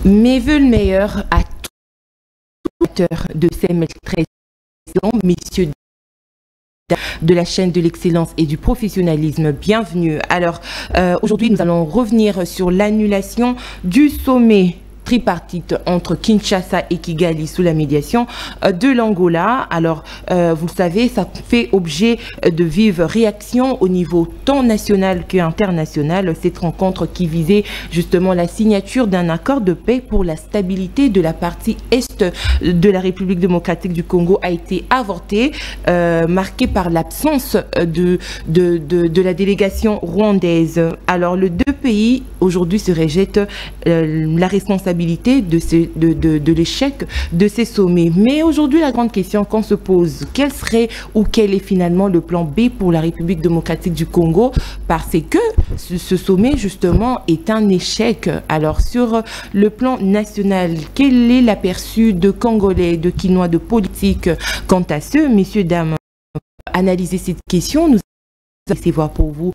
Mes vœux le meilleur à tous les acteurs de CML13, messieurs de la chaîne de l'excellence et du professionnalisme. Bienvenue. Alors, aujourd'hui, nous allons revenir sur l'annulation du sommet tripartite entre Kinshasa et Kigali sous la médiation de l'Angola. Alors, vous le savez, ça fait objet de vives réactions au niveau tant national qu'international. Cette rencontre qui visait justement la signature d'un accord de paix pour la stabilité de la partie est de la République démocratique du Congo a été avortée, marquée par l'absence de la délégation rwandaise. Alors, les deux pays aujourd'hui se rejettent la responsabilité de l'échec de ces sommets. Mais aujourd'hui, la grande question qu'on se pose, quel serait ou quel est finalement le plan B pour la République démocratique du Congo? Parce que ce sommet, justement, est un échec. Alors, sur le plan national, quel est l'aperçu de Congolais, de Quinois, de politiques quant à ce, messieurs, dames, analyser cette question, nous allons voir pour vous.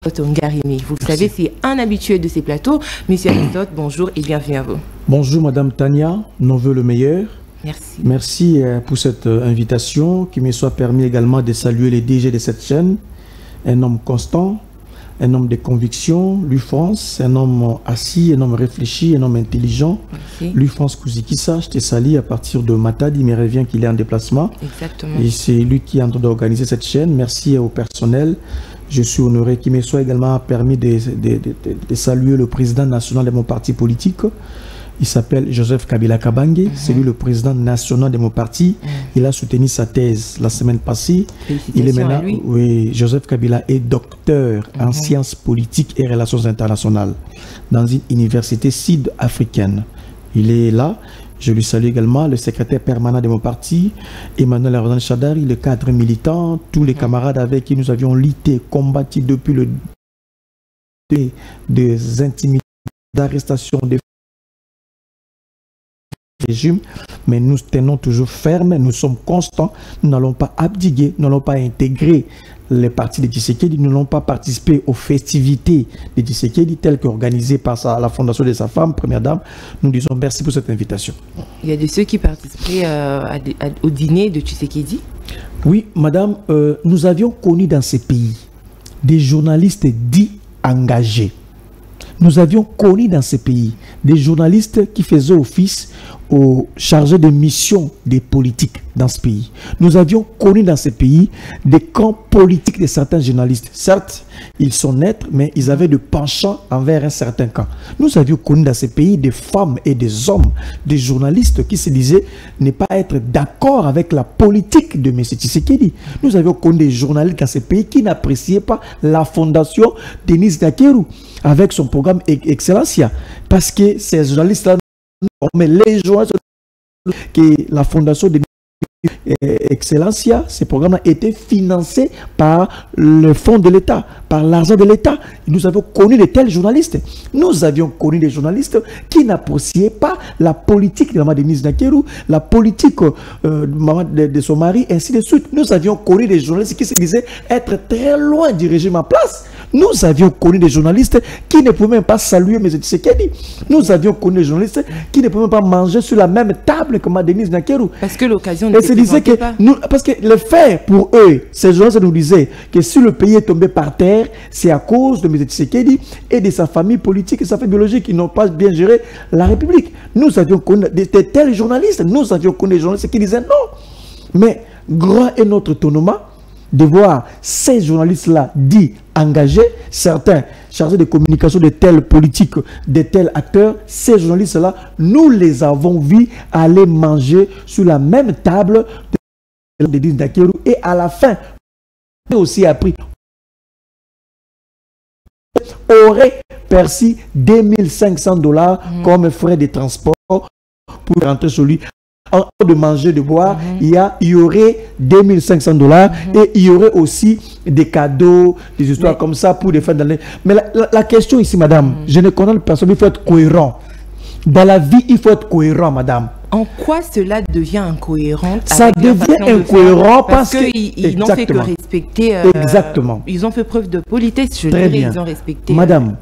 Vous le savez, c'est un habitué de ces plateaux. Monsieur Aristote, bonjour et bienvenue à vous. Bonjour Madame Tania, nos voeux le meilleur. Merci. Merci pour cette invitation qui me soit permis également de saluer les DG de cette chaîne. Un homme constant, un homme de conviction, Louis France, un homme assis, un homme réfléchi, un homme intelligent. Louis France Kouzikissa, je te salue à partir de Matadi, il me revient qu'il est en déplacement. Exactement. Et c'est lui qui est en train d'organiser cette chaîne. Merci au personnel. Je suis honoré qu'il me soit également permis de saluer le président national de mon parti politique. Il s'appelle Joseph Kabila Kabange. C'est lui le président national de mon parti. Il a soutenu sa thèse la semaine passée. Il est maintenant, oui, Joseph Kabila est docteur en sciences politiques et relations internationales dans une université sud-africaine. Il est là. Je lui salue également le secrétaire permanent de mon parti, Emmanuel Arzan Chadari, le cadre militant, tous les camarades avec qui nous avions lutté, combattu depuis le des intimidations, d'arrestations, des régimes, mais nous tenons toujours fermes, nous sommes constants, nous n'allons pas abdiguer, nous n'allons pas intégrer les partis de Tshisekedi, nous n'allons pas participer aux festivités de Tshisekedi telles qu'organisées par la fondation de sa femme, première dame. Nous disons merci pour cette invitation. Il y a de ceux qui participaient au dîner de Tshisekedi? Oui, madame, nous avions connu dans ces pays des journalistes dits engagés. Nous avions connu dans ces pays des journalistes qui faisaient office aux chargés de mission des politiques dans ce pays. Nous avions connu dans ces pays des camps politiques de certains journalistes. Certes, ils sont nets, mais ils avaient de penchants envers un certain camp. Nous avions connu dans ces pays des femmes et des hommes, des journalistes qui se disaient ne pas être d'accord avec la politique de M. Tshisekedi. Nous avions connu des journalistes dans ces pays qui n'appréciaient pas la fondation Denis Dakeru avec son programme Excellencia. Parce que ces journalistes-là, mais les journalistes que la fondation de Excellencia, ces programmes étaient financés par le fonds de l'État, par l'argent de l'État. Nous avons connu de tels journalistes. Nous avions connu des journalistes qui n'appréciaient pas la politique de Mme Denise Dakeru, la politique de son mari, ainsi de suite. Nous avions connu des journalistes qui se disaient être très loin du régime en place. Nous avions connu des journalistes qui ne pouvaient même pas saluer M. Tshisekedi. Nous avions connu des journalistes qui ne pouvaient même pas manger sur la même table que Mme Denise Dakeru. Parce que l'occasion ne se disait que parce que le fait pour eux, ces journalistes nous disaient que si le pays est tombé par terre, c'est à cause de M. Tshisekedi et de sa famille politique et sa famille biologique qui n'ont pas bien géré la République. Nous avions connu de tels journalistes, nous avions connu des journalistes qui disaient non. Mais grand est notre étonnement de voir ces journalistes-là dits engagés, certains chargés de communication de tels politiques, de tels acteurs, ces journalistes-là, nous les avons vus aller manger sur la même table de Denis Dakeru et à la fin, on a aussi appris aurait perçu $2500 comme frais de transport pour rentrer sur lui. En de manger, de boire, il y aurait $2500 et il y aurait aussi des cadeaux, des histoires comme ça pour des fêtes d'année. Mais la question ici, madame, je ne connais personne, il faut être cohérent. Dans la vie, il faut être cohérent, madame. En quoi cela devient incohérent? Ça devient incohérent parce qu'ils n'ont fait que respecter. Exactement. Ils ont fait preuve de politesse, je dirais, ils ont respecté. Madame,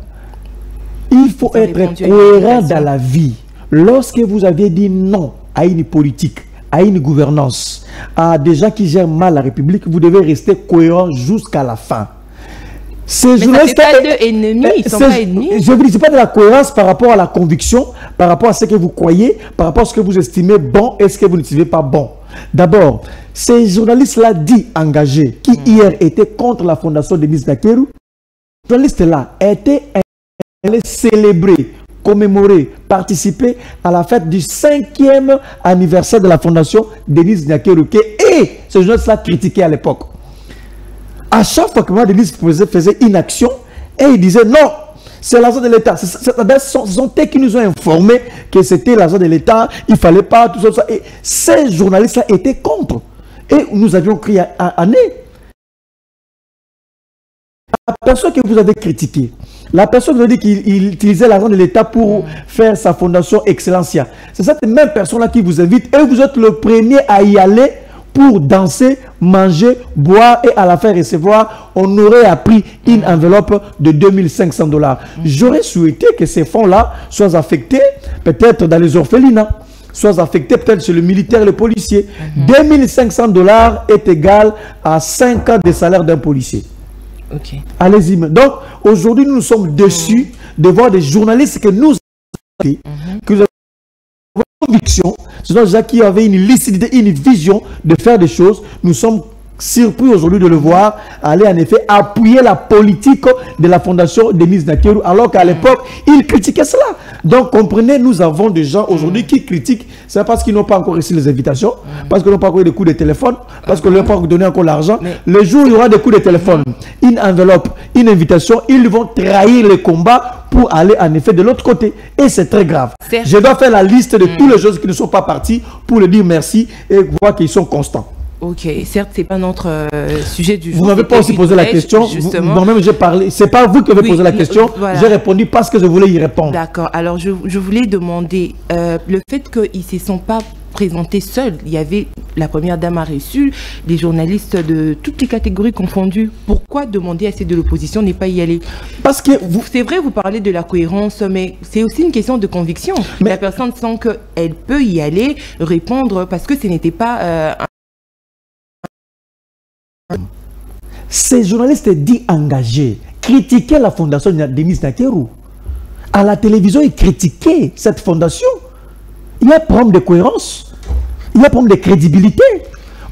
Il faut être cohérent dans la vie. Lorsque vous avez dit non à une politique, à une gouvernance, à des gens qui gèrent mal la République, vous devez rester cohérent jusqu'à la fin. Mais ça fait pas deux ennemis, ils sont pas ennemis. Je vous dis, c'est pas de la cohérence par rapport à la conviction, par rapport à ce que vous croyez, par rapport à ce que vous estimez bon et ce que vous n'estimez pas bon. D'abord, ces journalistes-là dits engagés, qui hier étaient contre la fondation de Denis Ngakeru, ces journalistes-là étaient célébrés, commémorer, participer à la fête du 5e anniversaire de la fondation Denis Ngakeru, et ces journalistes-là critiquaient à l'époque. À chaque fois que Denis faisait une action, et il disait non, c'est l'argent de l'État. Ce sont eux qui nous ont informés que c'était l'argent de l'État, il ne fallait pas, tout ça. Et ces journalistes-là étaient contre. Et nous avions crié à nez. La personne que vous avez critiquée, la personne qui vous a dit qu'il utilisait l'argent de l'État pour faire sa fondation Excellencia, c'est cette même personne-là qui vous invite et vous êtes le premier à y aller pour danser, manger, boire et à la fin recevoir, on aurait appris une enveloppe de 2500 $. J'aurais souhaité que ces fonds-là soient affectés peut-être dans les orphelinats, soient affectés peut-être chez le militaire et le policier. 2500 $ est égal à 5 ans de salaire d'un policier. Okay. Allez-y. Donc, aujourd'hui, nous sommes déçus de voir des journalistes que nous avons que nous avons conviction, ce sont des gens qui avaient une lucidité, une vision de faire des choses. Nous sommes surpris aujourd'hui de le voir aller en effet appuyer la politique de la fondation Denis Ngakeru, alors qu'à l'époque, il critiquait cela. Donc, comprenez, nous avons des gens aujourd'hui qui critiquent, c'est parce qu'ils n'ont pas encore reçu les invitations, parce qu'ils n'ont pas encore eu des coups de téléphone, parce qu'ils n'ont pas donné encore l'argent. Le jour où il y aura des coups de téléphone, une enveloppe, une invitation, ils vont trahir le combat pour aller en effet de l'autre côté. Et c'est très grave. Je dois faire la liste de tous les choses qui ne sont pas partis pour leur dire merci et voir qu'ils sont constants. Ok, certes, c'est pas notre sujet du jour. Vous m'avez pas aussi posé la question. Moi-même, j'ai parlé. C'est pas vous qui avez posé la question. Voilà. J'ai répondu parce que je voulais y répondre. D'accord. Alors, je voulais demander le fait qu'ils ne se sont pas présentés seuls. Il y avait la première dame a reçu, des journalistes de toutes les catégories confondues. Pourquoi demander à ceux de l'opposition n'est pas y aller? Parce que c'est vrai, vous parlez de la cohérence, mais c'est aussi une question de conviction. Mais la personne sent qu'elle peut y aller, répondre, parce que ce n'était pas Ces journalistes dits engagés critiquaient la fondation de Denis Ngakeru. À la télévision, ils critiquaient cette fondation. Il y a un problème de cohérence. Il y a un problème de crédibilité.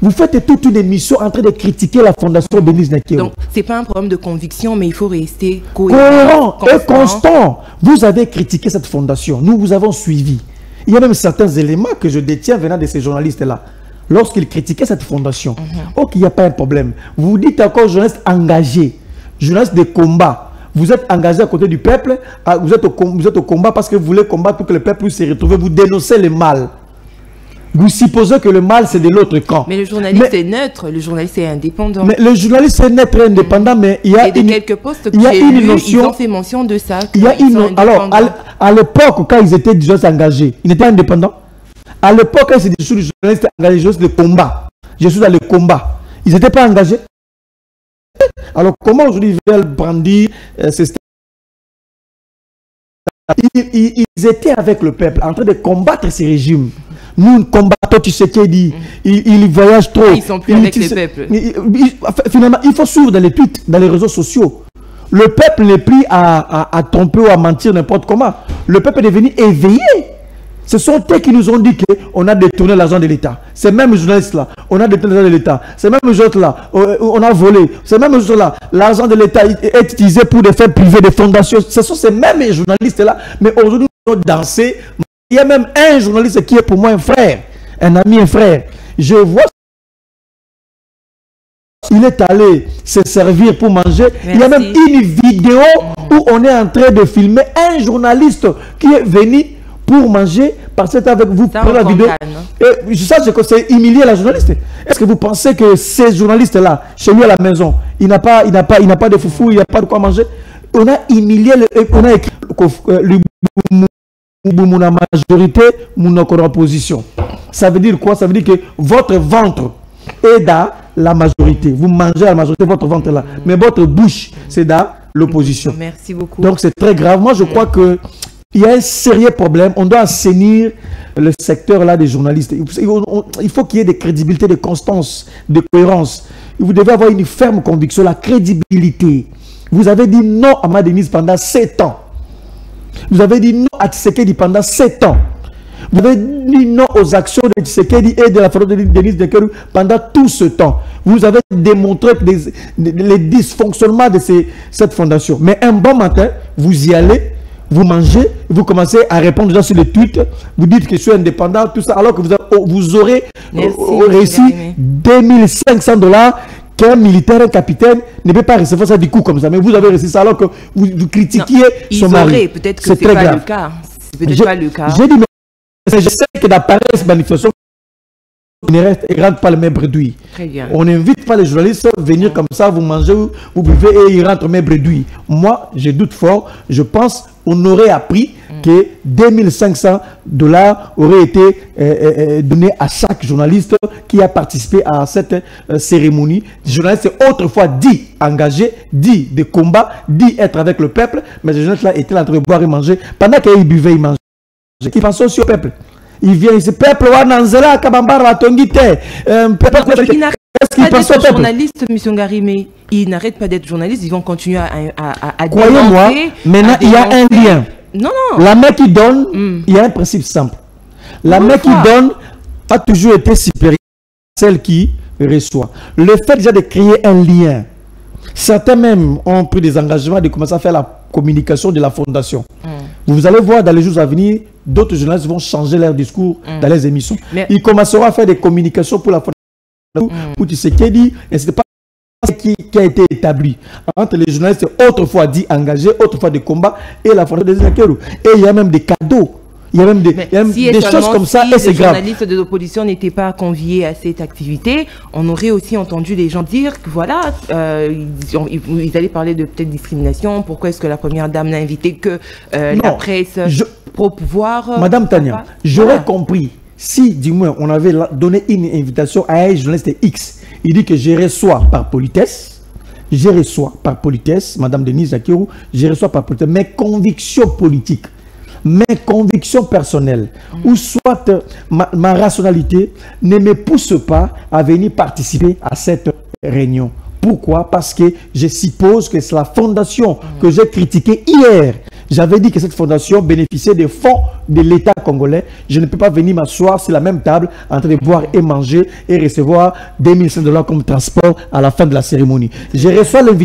Vous faites toute une émission en train de critiquer la fondation de Denis Ngakeru. Donc, ce n'est pas un problème de conviction, mais il faut rester cohérent et constant. Vous avez critiqué cette fondation. Nous vous avons suivi. Il y a même certains éléments que je détiens venant de ces journalistes-là. Lorsqu'ils critiquaient cette fondation, ok, il n'y a pas un problème. Vous dites encore journaliste engagé, journaliste de combat. Vous êtes engagé à côté du peuple, vous êtes au combat parce que vous voulez combattre pour que le peuple puisse se retrouver. Vous dénoncez le mal. Vous supposez que le mal, c'est de l'autre camp. Mais le journaliste est neutre, le journaliste est indépendant. Mais le journaliste est neutre et indépendant, mais il y a quelques postes que j'ai lus, ils ont fait mention de ça. Il y a alors, à l'époque, quand ils étaient déjà engagés, ils étaient indépendants. À l'époque, c'est des journalistes engagés, des journalistes de combat. Je suis dans le combat. Ils n'étaient pas engagés. Alors, comment aujourd'hui ils veulent brandir ces... Ils étaient avec le peuple, en train de combattre ces régimes. Nous, combattons, tu sais qui dit, ils voyagent trop. Ils sont plus avec le peuple. Finalement, il faut suivre dans les tweets, dans les réseaux sociaux. Le peuple n'est plus à tromper ou à mentir n'importe comment. Le peuple est devenu éveillé. Ce sont eux qui nous ont dit qu'on a détourné l'argent de l'État. Ces mêmes journalistes-là, on a détourné l'argent de l'État. Ces mêmes journalistes-là, on a volé. Ces mêmes journalistes-là, l'argent de l'État est utilisé pour des fins privées, des fondations. Ce sont ces mêmes journalistes-là. Mais aujourd'hui, nous avons dansé. Il y a même un journaliste qui est pour moi un frère, un ami, un frère. Je vois. Il est allé se servir pour manger. Merci. Il y a même une vidéo où on est en train de filmer un journaliste qui est venu pour manger, parce que avec vous, pour la vidéo. Et je sais que c'est humilier la journaliste. Est-ce que vous pensez que ces journalistes-là, chez lui à la maison, il n'a pas de foufou, il n'a pas de quoi manger? On a humilié, on a écrit mon majorité, mon opposition. Ça veut dire quoi? Ça veut dire que votre ventre est dans la majorité. Vous mangez à la majorité, votre ventre là. Mais votre bouche, c'est dans l'opposition. Merci beaucoup. Donc c'est très grave. Moi je crois que il y a un sérieux problème. On doit assainir le secteur là des journalistes. Il faut qu'il y ait des crédibilités, de constance, de cohérence. Vous devez avoir une ferme conviction, la crédibilité. Vous avez dit non à Mama Denise pendant 7 ans. Vous avez dit non à Tshisekedi pendant 7 ans. Vous avez dit non aux actions de Tshisekedi et de la fondation de Denise Nkeru pendant tout ce temps. Vous avez démontré les dysfonctionnements de cette fondation. Mais un bon matin, vous y allez, vous mangez, vous commencez à répondre déjà sur les tweets, vous dites que je suis indépendant, tout ça, alors que vous aurez réussi 2500 $, qu'un militaire, un capitaine ne peut pas recevoir ça du coup comme ça. Mais vous avez réussi ça alors que vous critiquiez son mari. Peut-être que c'est pas grave. Le cas. C'est peut-être pas le cas. J'ai dit, mais je sais que dans pareille manifestation, il ne rentre pas le même bredouille. Très bien. On n'invite pas les journalistes à venir comme ça, vous mangez, vous buvez et ils rentrent même bredouille. Moi, je doute fort. Je pense qu'on aurait appris que 2500 $ auraient été donnés à chaque journaliste qui a participé à cette cérémonie. Les journalistes autrefois dit engagés, dit de combat, dit être avec le peuple, mais les journalistes là étaient en train de boire et manger. Pendant qu'ils buvaient, ils mangeaient. Ils pensaient aussi au peuple. Ils viennent, ce peuple, il n'arrête pas d'être journaliste, M. Ngarimé. Ils n'arrêtent pas d'être journalistes, ils vont continuer à croyez-moi, maintenant il y a un lien. Non. La main qui donne, il y a un principe simple. La main qui donne a toujours été supérieure à celle qui reçoit. Le fait déjà de créer un lien, certains même ont pris des engagements de commencer à faire la communication de la fondation. Vous allez voir dans les jours à venir, d'autres journalistes vont changer leur discours dans les émissions. Ils commenceront à faire des communications pour la fondation, pour Tshisekedi, et ce n'est pas ce qui a été établi entre les journalistes autrefois dits engagés, autrefois de combat, et la fondation des Nkeru. Et il y a même des cadeaux. Il y a même des choses comme ça, et c'est grave. Si les journalistes de l'opposition n'étaient pas conviés à cette activité, on aurait aussi entendu les gens dire que voilà, ils allaient parler de peut-être discrimination. Pourquoi est-ce que la première dame n'a invité que la presse pro-pouvoir Madame Tania, j'aurais compris si du moins on avait donné une invitation à un journaliste X. Il dit que je reçois par politesse, Madame Denise Nkeru, je reçois par politesse mes convictions politiques, mes convictions personnelles, ou soit ma rationalité ne me pousse pas à venir participer à cette réunion. Pourquoi? Parce que je suppose que c'est la fondation que j'ai critiquée hier. J'avais dit que cette fondation bénéficiait des fonds de l'État congolais. Je ne peux pas venir m'asseoir sur la même table en train de boire et manger et recevoir 2500 $ comme transport à la fin de la cérémonie. Je reçois l'invitation.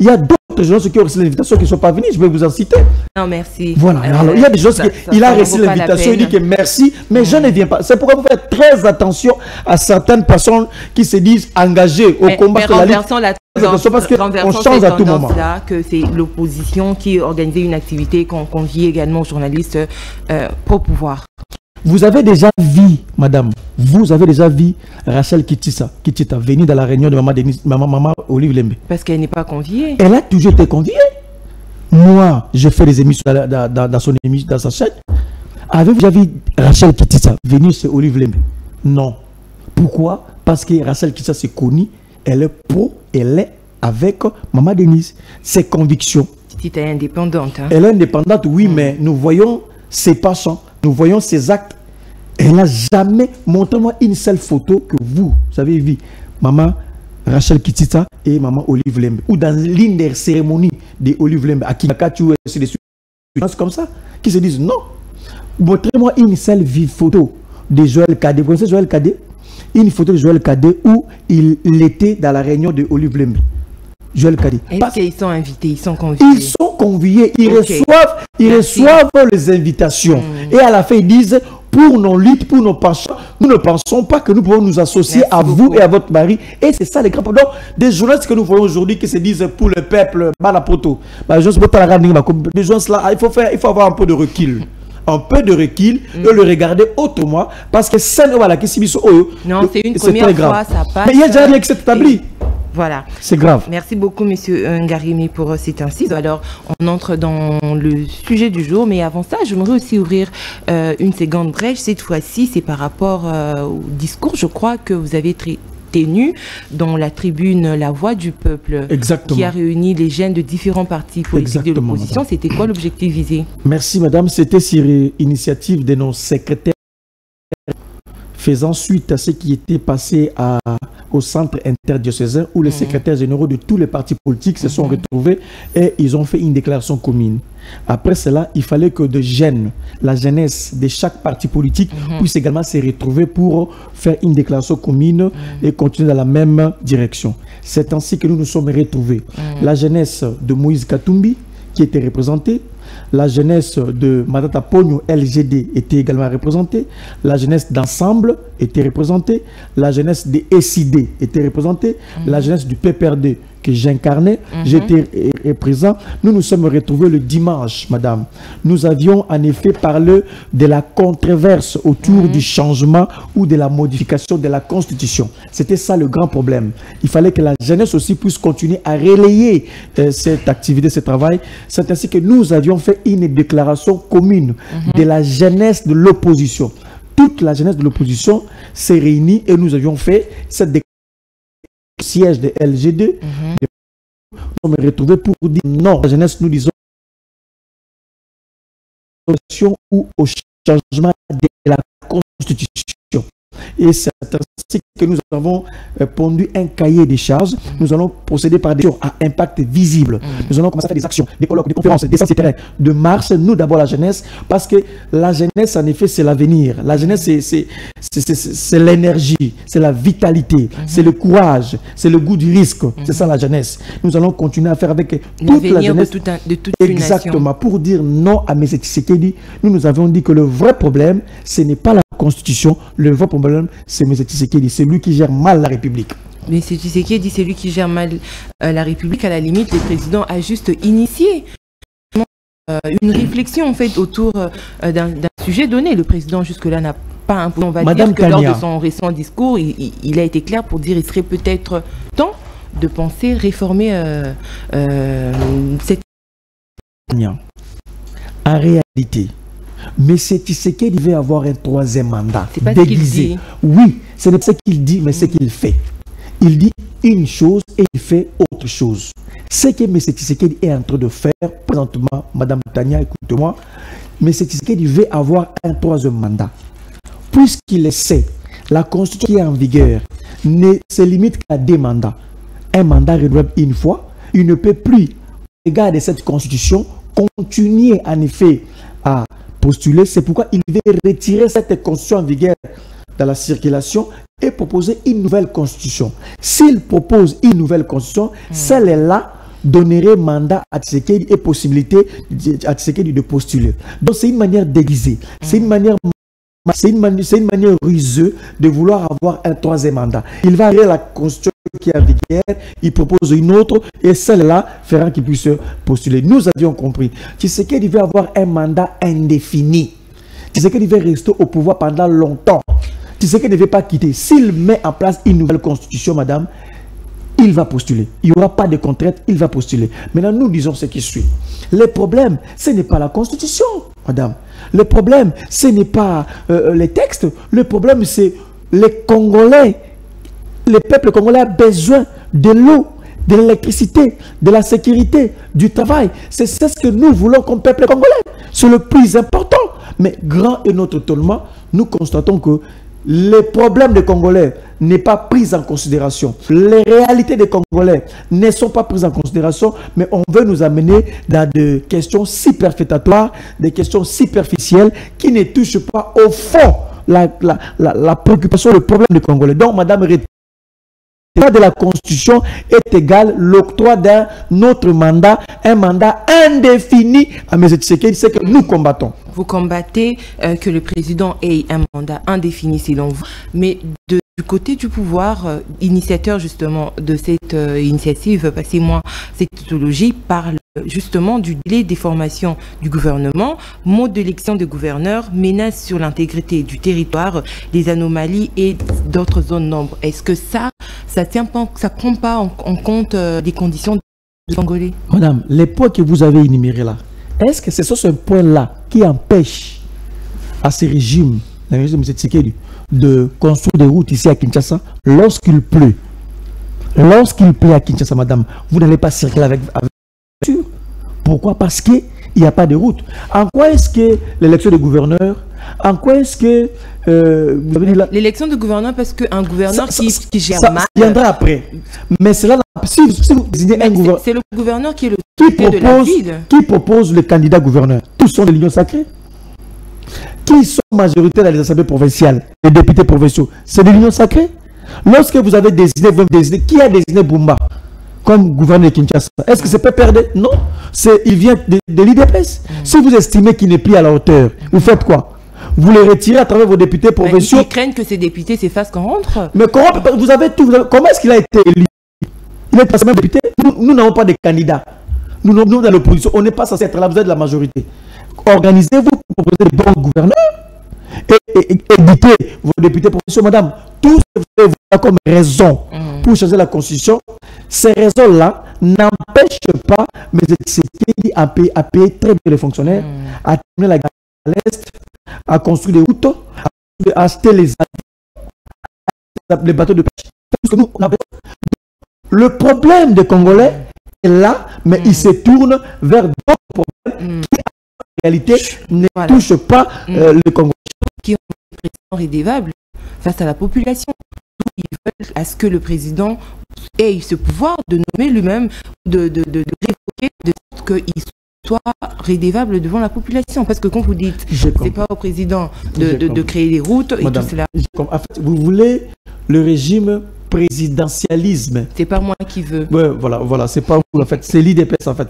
Il y a d'autres gens qui ont reçu l'invitation qui ne sont pas venus, je vais vous en citer. Non, merci. Voilà, alors il y a des gens qui ont reçu l'invitation, il dit que merci, mais je ne viens pas. C'est pourquoi vous faites très attention à certaines personnes qui se disent engagées au combat de la lutte. Parce qu'on change à tout moment. Que c'est l'opposition qui organisait une activité qu'on convie également aux journalistes pro-pouvoir. Vous avez déjà vu, madame, vous avez déjà vu Rachel Kitita venir dans la réunion de Maman Olive Lembe. Parce qu'elle n'est pas conviée. Elle a toujours été conviée. Moi, je fais des émissions dans sa chaîne. Avez-vous déjà vu Rachel Kitita venir chez Olive Lembe? Non. Pourquoi? Parce que Rachel Kitita s'est connue, elle est pro, elle est avec Maman Denise. Ses convictions. Kitita est indépendante. Hein? Elle est indépendante, oui, mais nous voyons ses passions. Nous voyons ses actes. Elle n'a jamais montré moi une seule photo que vous avez vu. Maman Rachel Kitita et Maman Olive Lembe. Ou dans l'une des cérémonies de Olive Lembe. À Kinakachu, c'est comme ça. Qui se disent non. Montrez-moi une seule vive photo de Joël Kadé. Vous connaissez Joël Kadé? Une photo de Joël Kadé où il était dans la réunion de Olive Lembe. Joël Kadé. Est-ce qu'ils sont invités? Ils sont conviés? Ils sont conviés. Ils reçoivent les invitations. Et à la fin, ils disent, pour nos luttes, pour nos passions, nous ne pensons pas que nous pouvons nous associer à vous et à votre mari. Et c'est ça les grands problèmes. Donc, des journalistes que nous voyons aujourd'hui qui se disent pour le peuple, Balapoto. Des gens là, il faut avoir un peu de recul. Un peu de recul et le regarder autrement. Parce que ça, voilà, non, c'est une première fois, ça passe. Mais il y a déjà rien qui s'est établi. Voilà. C'est grave. Merci beaucoup, Monsieur Ngarimé, pour cette incise. Alors, on entre dans le sujet du jour, mais avant ça, j'aimerais aussi ouvrir une seconde brèche. Cette fois-ci, c'est par rapport au discours, je crois, que vous avez tenue dans la tribune La Voix du Peuple. Exactement. Qui a réuni les jeunes de différents partis politiques de l'opposition. C'était quoi l'objectif visé? Merci madame, c'était sur initiative de nos secrétaires faisant suite à ce qui était passé au centre interdiocésain où les secrétaires généraux de tous les partis politiques se sont retrouvés et ils ont fait une déclaration commune. Après cela, il fallait que de jeunes, la jeunesse de chaque parti politique puisse également se retrouver pour faire une déclaration commune et continuer dans la même direction. C'est ainsi que nous nous sommes retrouvés. La jeunesse de Moïse Katumbi qui était représentée, la jeunesse de Matata Pogno LGD était également représentée, la jeunesse d'Ensemble était représentée, la jeunesse de SID était représentée, la jeunesse du PPRD que j'incarnais, j'étais présent. Nous nous sommes retrouvés le dimanche, madame. Nous avions en effet parlé de la controverse autour du changement ou de la modification de la Constitution. C'était ça le grand problème. Il fallait que la jeunesse aussi puisse continuer à relayer cette activité, ce travail. C'est ainsi que nous avions fait une déclaration commune de la jeunesse de l'opposition. Toute la jeunesse de l'opposition s'est réunie et nous avions fait cette déclaration au siège de LGD. Nous sommes retrouvés pour dire non. La jeunesse, nous disons ou au changement de la Constitution. Et c'est ainsi que nous avons pondu un cahier des charges. Nous allons procéder par des actions à impact visible. Nous allons commencer à faire des actions, des colloques, des conférences, des séances terrain, de marche. Nous d'abord la jeunesse, parce que la jeunesse en effet c'est l'avenir. La jeunesse c'est l'énergie, c'est la vitalité, c'est le courage, c'est le goût du risque. C'est ça la jeunesse. Nous allons continuer à faire avec toute la jeunesse. De toute exactement. une nation. Pour dire non à M. Tshisekedi, nous avons dit que le vrai problème, ce n'est pas la Constitution. Le vrai problème, c'est M. Tshisekedi. C'est lui qui gère mal la République. Mais M. Tshisekedi, c'est lui qui gère mal la République. À la limite, le président a juste initié une réflexion en fait autour d'un sujet donné. Le président jusque-là n'a pas imposé. On va dire que lors de son récent discours, il a été clair pour dire qu'il serait peut-être temps de penser réformer cette... En réalité, mais c'est Tshisekedi devait avoir un troisième mandat. C'est pas déguisé. Ce qu'il dit. Oui, ce n'est pas ce qu'il dit, mais ce qu'il fait. Il dit une chose et il fait autre chose. Ce que M. Tshisekedi est en train de faire, présentement, Madame Tania, écoute-moi, M. Tshisekedi veut avoir un troisième mandat. Puisqu'il sait, la Constitution qui est en vigueur ne se limite qu'à 2 mandats. Un mandat renouvelable une fois, il ne peut plus, regarder cette Constitution, continuer en effet à postuler. C'est pourquoi il veut retirer cette Constitution en vigueur dans la circulation et proposer une nouvelle Constitution. S'il propose une nouvelle Constitution, celle-là donnerait mandat à Tshisekedi et possibilité à Tshisekedi de postuler. Donc c'est une manière déguisée. C'est une manière ruseuse de vouloir avoir un troisième mandat. Il va arriver la Constitution qui est en vigueur, il propose une autre et celle-là fera qu'il puisse postuler. Nous avions compris. Tshisekedi veut avoir un mandat indéfini. Tshisekedi veut rester au pouvoir pendant longtemps. Tshisekedi ne veut pas quitter. S'il met en place une nouvelle constitution, madame, il va postuler. Il n'y aura pas de contrainte, il va postuler. Maintenant, nous disons ce qui suit. Le problème, ce n'est pas la constitution, madame. Le problème, ce n'est pas les textes. Le problème, c'est les Congolais. Le peuple congolais a besoin de l'eau, de l'électricité, de la sécurité, du travail. C'est ce que nous voulons comme peuple congolais. C'est le plus important. Mais grand est notre étonnement. Nous constatons que les problèmes des Congolais n'est pas pris en considération. Les réalités des Congolais ne sont pas prises en considération, mais on veut nous amener dans des questions superfétatoires, des questions superficielles qui ne touchent pas au fond la préoccupation, le problème des Congolais. Donc, madame, de la Constitution est égal l'octroi d'un autre mandat, un mandat indéfini à M. Tshisekedi, c'est que nous combattons. Vous combattez que le président ait un mandat indéfini selon vous, mais du côté du pouvoir, initiateur justement de cette initiative, passez-moi cette typologie, parle justement du délai des formations du gouvernement, mode d'élection des gouverneurs, menace sur l'intégrité du territoire, les anomalies et d'autres zones nombres. Est-ce que ça prend pas en compte des conditions de Congolais? Madame, les points que vous avez énumérés là, est-ce que c'est ce point-là qui empêche à ce régime l'engagé de M. Tshisekedi de construire des routes ici à Kinshasa lorsqu'il pleut. Lorsqu'il pleut à Kinshasa, madame, vous n'allez pas circuler avec voiture. Pourquoi? Parce qu'il n'y a pas de route. En quoi est-ce que l'élection de gouverneur, en quoi est-ce que... l'élection de gouverneur, parce qu'un gouverneur qui gère mal... Ça viendra après. Mais cela, si vous désignez un gouverneur... C'est le gouverneur qui est le de la ville. Qui propose le candidat gouverneur? Tous sont de l'Union sacrée. Qui sont majoritaires dans les assemblées provinciales? Les députés provinciaux. C'est de l'Union sacrée. Lorsque vous avez désigné, qui a désigné Bumba comme gouverneur de Kinshasa? Est-ce que c'est PPRD? Non. Il vient de l'IDPS. Si vous estimez qu'il n'est plus à la hauteur, vous faites quoi? Vous les retirez à travers vos députés provinciaux. Ils craignent que ces députés s'effacent corrompre. Mais vous avez tout. Comment est-ce qu'il a été élu? Il est passé même député. Nous n'avons pas de candidats. Nous, dans l'opposition, on n'est pas censé être là. Vous êtes de la majorité. Organisez-vous pour proposer de bons gouverneurs et éditez vos députés provinciaux, madame. Tout ce que vous avez comme raison pour changer la constitution, ces raisons-là n'empêchent pas mais à payer très bien les fonctionnaires, à terminer la guerre à l'Est, à construire des routes, à acheter les bateaux de pêche. Le problème des Congolais est là, mais il se tourne vers d'autres problèmes qui, en réalité, ne touchent pas le Congolais. Qui ont un président rédévable face à la population. Ils veulent à ce que le président ait ce pouvoir de nommer lui-même, de révoquer, de sorte qu'il soit rédévable devant la population. Parce que quand vous dites, c'est pas au président de créer les routes et tout cela. En fait, vous voulez le régime présidentialisme. C'est pas moi qui veux. Ouais, voilà, c'est pas vous en fait, c'est l'IDPS en fait.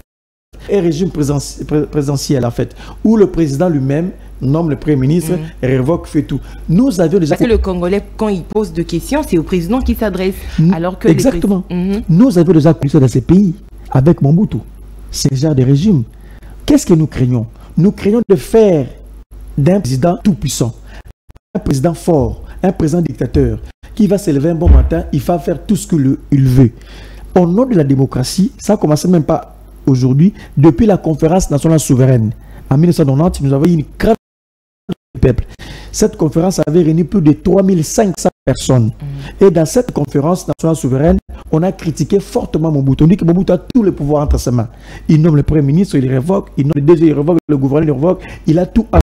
Un régime présidentiel en fait, où le président lui-même nomme le Premier ministre, révoque, fait tout. Nous avions déjà... Parce que le Congolais, quand il pose de questions, c'est au président qui s'adresse. Alors que exactement. Nous avions déjà connu ça dans ces pays, avec Mobutu. C'est le genre de régime. Qu'est-ce que nous craignons? Nous craignons de faire d'un président tout-puissant, un président fort, un président dictateur, qui va se lever un bon matin, il va faire tout ce qu'il veut. Au nom de la démocratie, ça ne commence même pas aujourd'hui, depuis la conférence nationale souveraine. En 1990, nous avons eu une grande peuple. Cette conférence avait réuni plus de 3500 personnes. Et dans cette conférence nationale souveraine, on a critiqué fortement Mobutu. On dit que Mobutu a tous les pouvoirs entre ses mains. Il nomme le Premier ministre, il révoque, il nomme le DG, il révoque, le gouverneur, il révoque, il a tout entre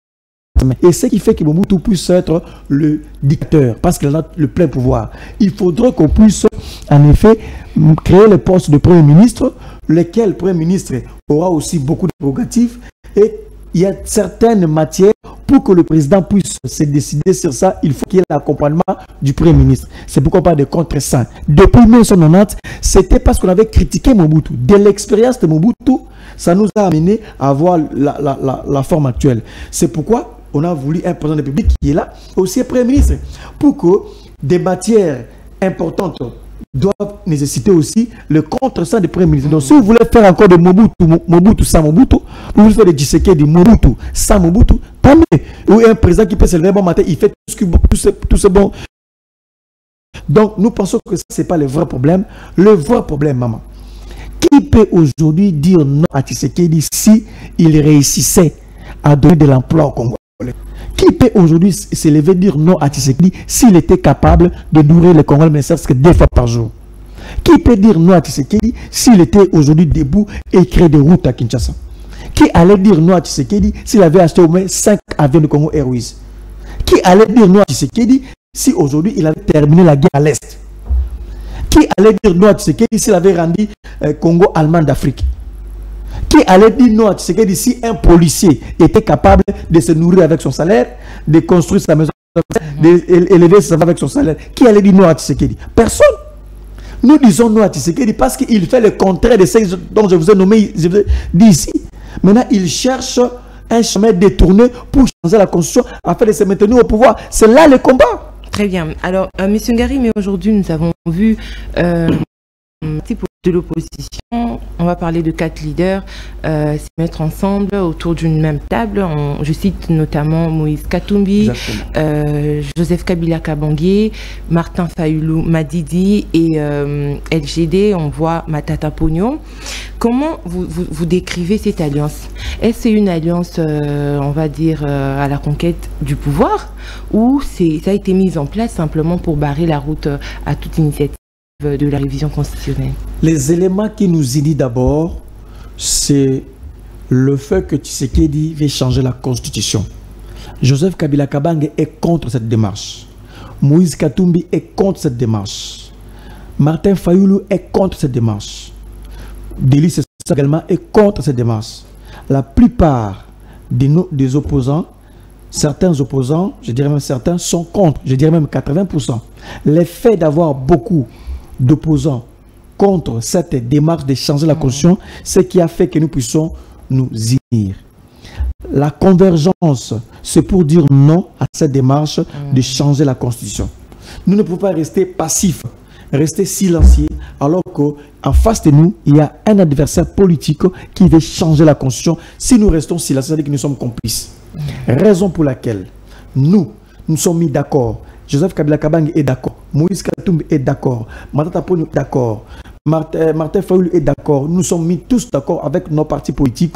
ses mains. Et ce qui fait que Mobutu puisse être le dictateur, parce qu'il a le plein pouvoir. Il faudrait qu'on puisse, en effet, créer le poste de Premier ministre, lequel Premier ministre aura aussi beaucoup de prérogatives, et il y a certaines matières pour que le président puisse se décider sur ça, il faut qu'il y ait l'accompagnement du Premier ministre. C'est pourquoi on parle de contre-saint. Depuis 1990, c'était parce qu'on avait critiqué Mobutu. De l'expérience de Mobutu, ça nous a amené à avoir la forme actuelle. C'est pourquoi on a voulu un président de la République qui est là, aussi un Premier ministre, pour que des matières importantes doivent nécessiter aussi le contre-saint du Premier ministre. Donc, si vous voulez faire encore de Mobutu sans Mobutu, vous voulez faire de Tshisekedi Mobutu sans Mobutu, tant mieux. Ou un président qui peut se lever bon matin, il fait tout ce bon. Donc, nous pensons que ce n'est pas le vrai problème. Le vrai problème, maman, qui peut aujourd'hui dire non à Tshisekedi si il réussissait à donner de l'emploi au Congo? Qui peut aujourd'hui se lever dire non à Tshisekedi s'il était capable de nourrir le Congolais, mais ne serait-ce que 2 fois par jour? Qui peut dire non à Tshisekedi s'il était aujourd'hui debout et créer des routes à Kinshasa? Qui allait dire non à Tshisekedi s'il avait acheté au moins 5 avions de Congo Airways? Qui allait dire non à Tshisekedi si aujourd'hui il avait terminé la guerre à l'Est? Qui allait dire non à Tshisekedi s'il avait rendu Congo allemand d'Afrique? Qui allait dire non à Tshisekedi si un policier était capable de se nourrir avec son salaire, de construire sa maison, d'élever sa femme avec son salaire? Qui allait dire non à Tshisekedi? Personne. Nous disons non à Tshisekedi parce qu'il fait le contraire de ce dont je vous ai nommé, je vous ai dit ici. Maintenant, il cherche un chemin détourné pour changer la constitution afin de se maintenir au pouvoir. C'est là le combat. Très bien. Alors, M. Ngari, mais aujourd'hui, nous avons vu de l'opposition, on va parler de 4 leaders, se mettre ensemble autour d'une même table. Je cite notamment Moïse Katumbi, Joseph Kabila Kabange, Martin Fayulu Madidi et LGD, on voit Matata Pogno. comment vous décrivez cette alliance? Est-ce une alliance, on va dire, à la conquête du pouvoir, ou ça a été mis en place simplement pour barrer la route à toute initiative de la révision constitutionnelle? Les éléments qui nous unissent d'abord, c'est le fait que Tshisekedi veut changer la constitution. Joseph Kabila Kabange est contre cette démarche. Moïse Katumbi est contre cette démarche. Martin Fayoulou est contre cette démarche. Délice également est contre cette démarche. La plupart des opposants, certains opposants, je dirais même certains, sont contre, je dirais même 80%. L'effet d'avoir beaucoup d'opposants contre cette démarche de changer la constitution, c'est ce qui a fait que nous puissions nous unir. La convergence, c'est pour dire non à cette démarche de changer la constitution. Nous ne pouvons pas rester passifs, rester silencieux, alors qu'en face de nous, il y a un adversaire politique qui veut changer la constitution. Si nous restons silencieux, c'est-à-dire que nous sommes complices. Raison pour laquelle nous sommes mis d'accord. Joseph Kabila Kabange est d'accord. Moïse Katumbi est d'accord. Matata Ponyo est d'accord. Martin Fayoulou est d'accord. Nous sommes mis tous d'accord avec nos partis politiques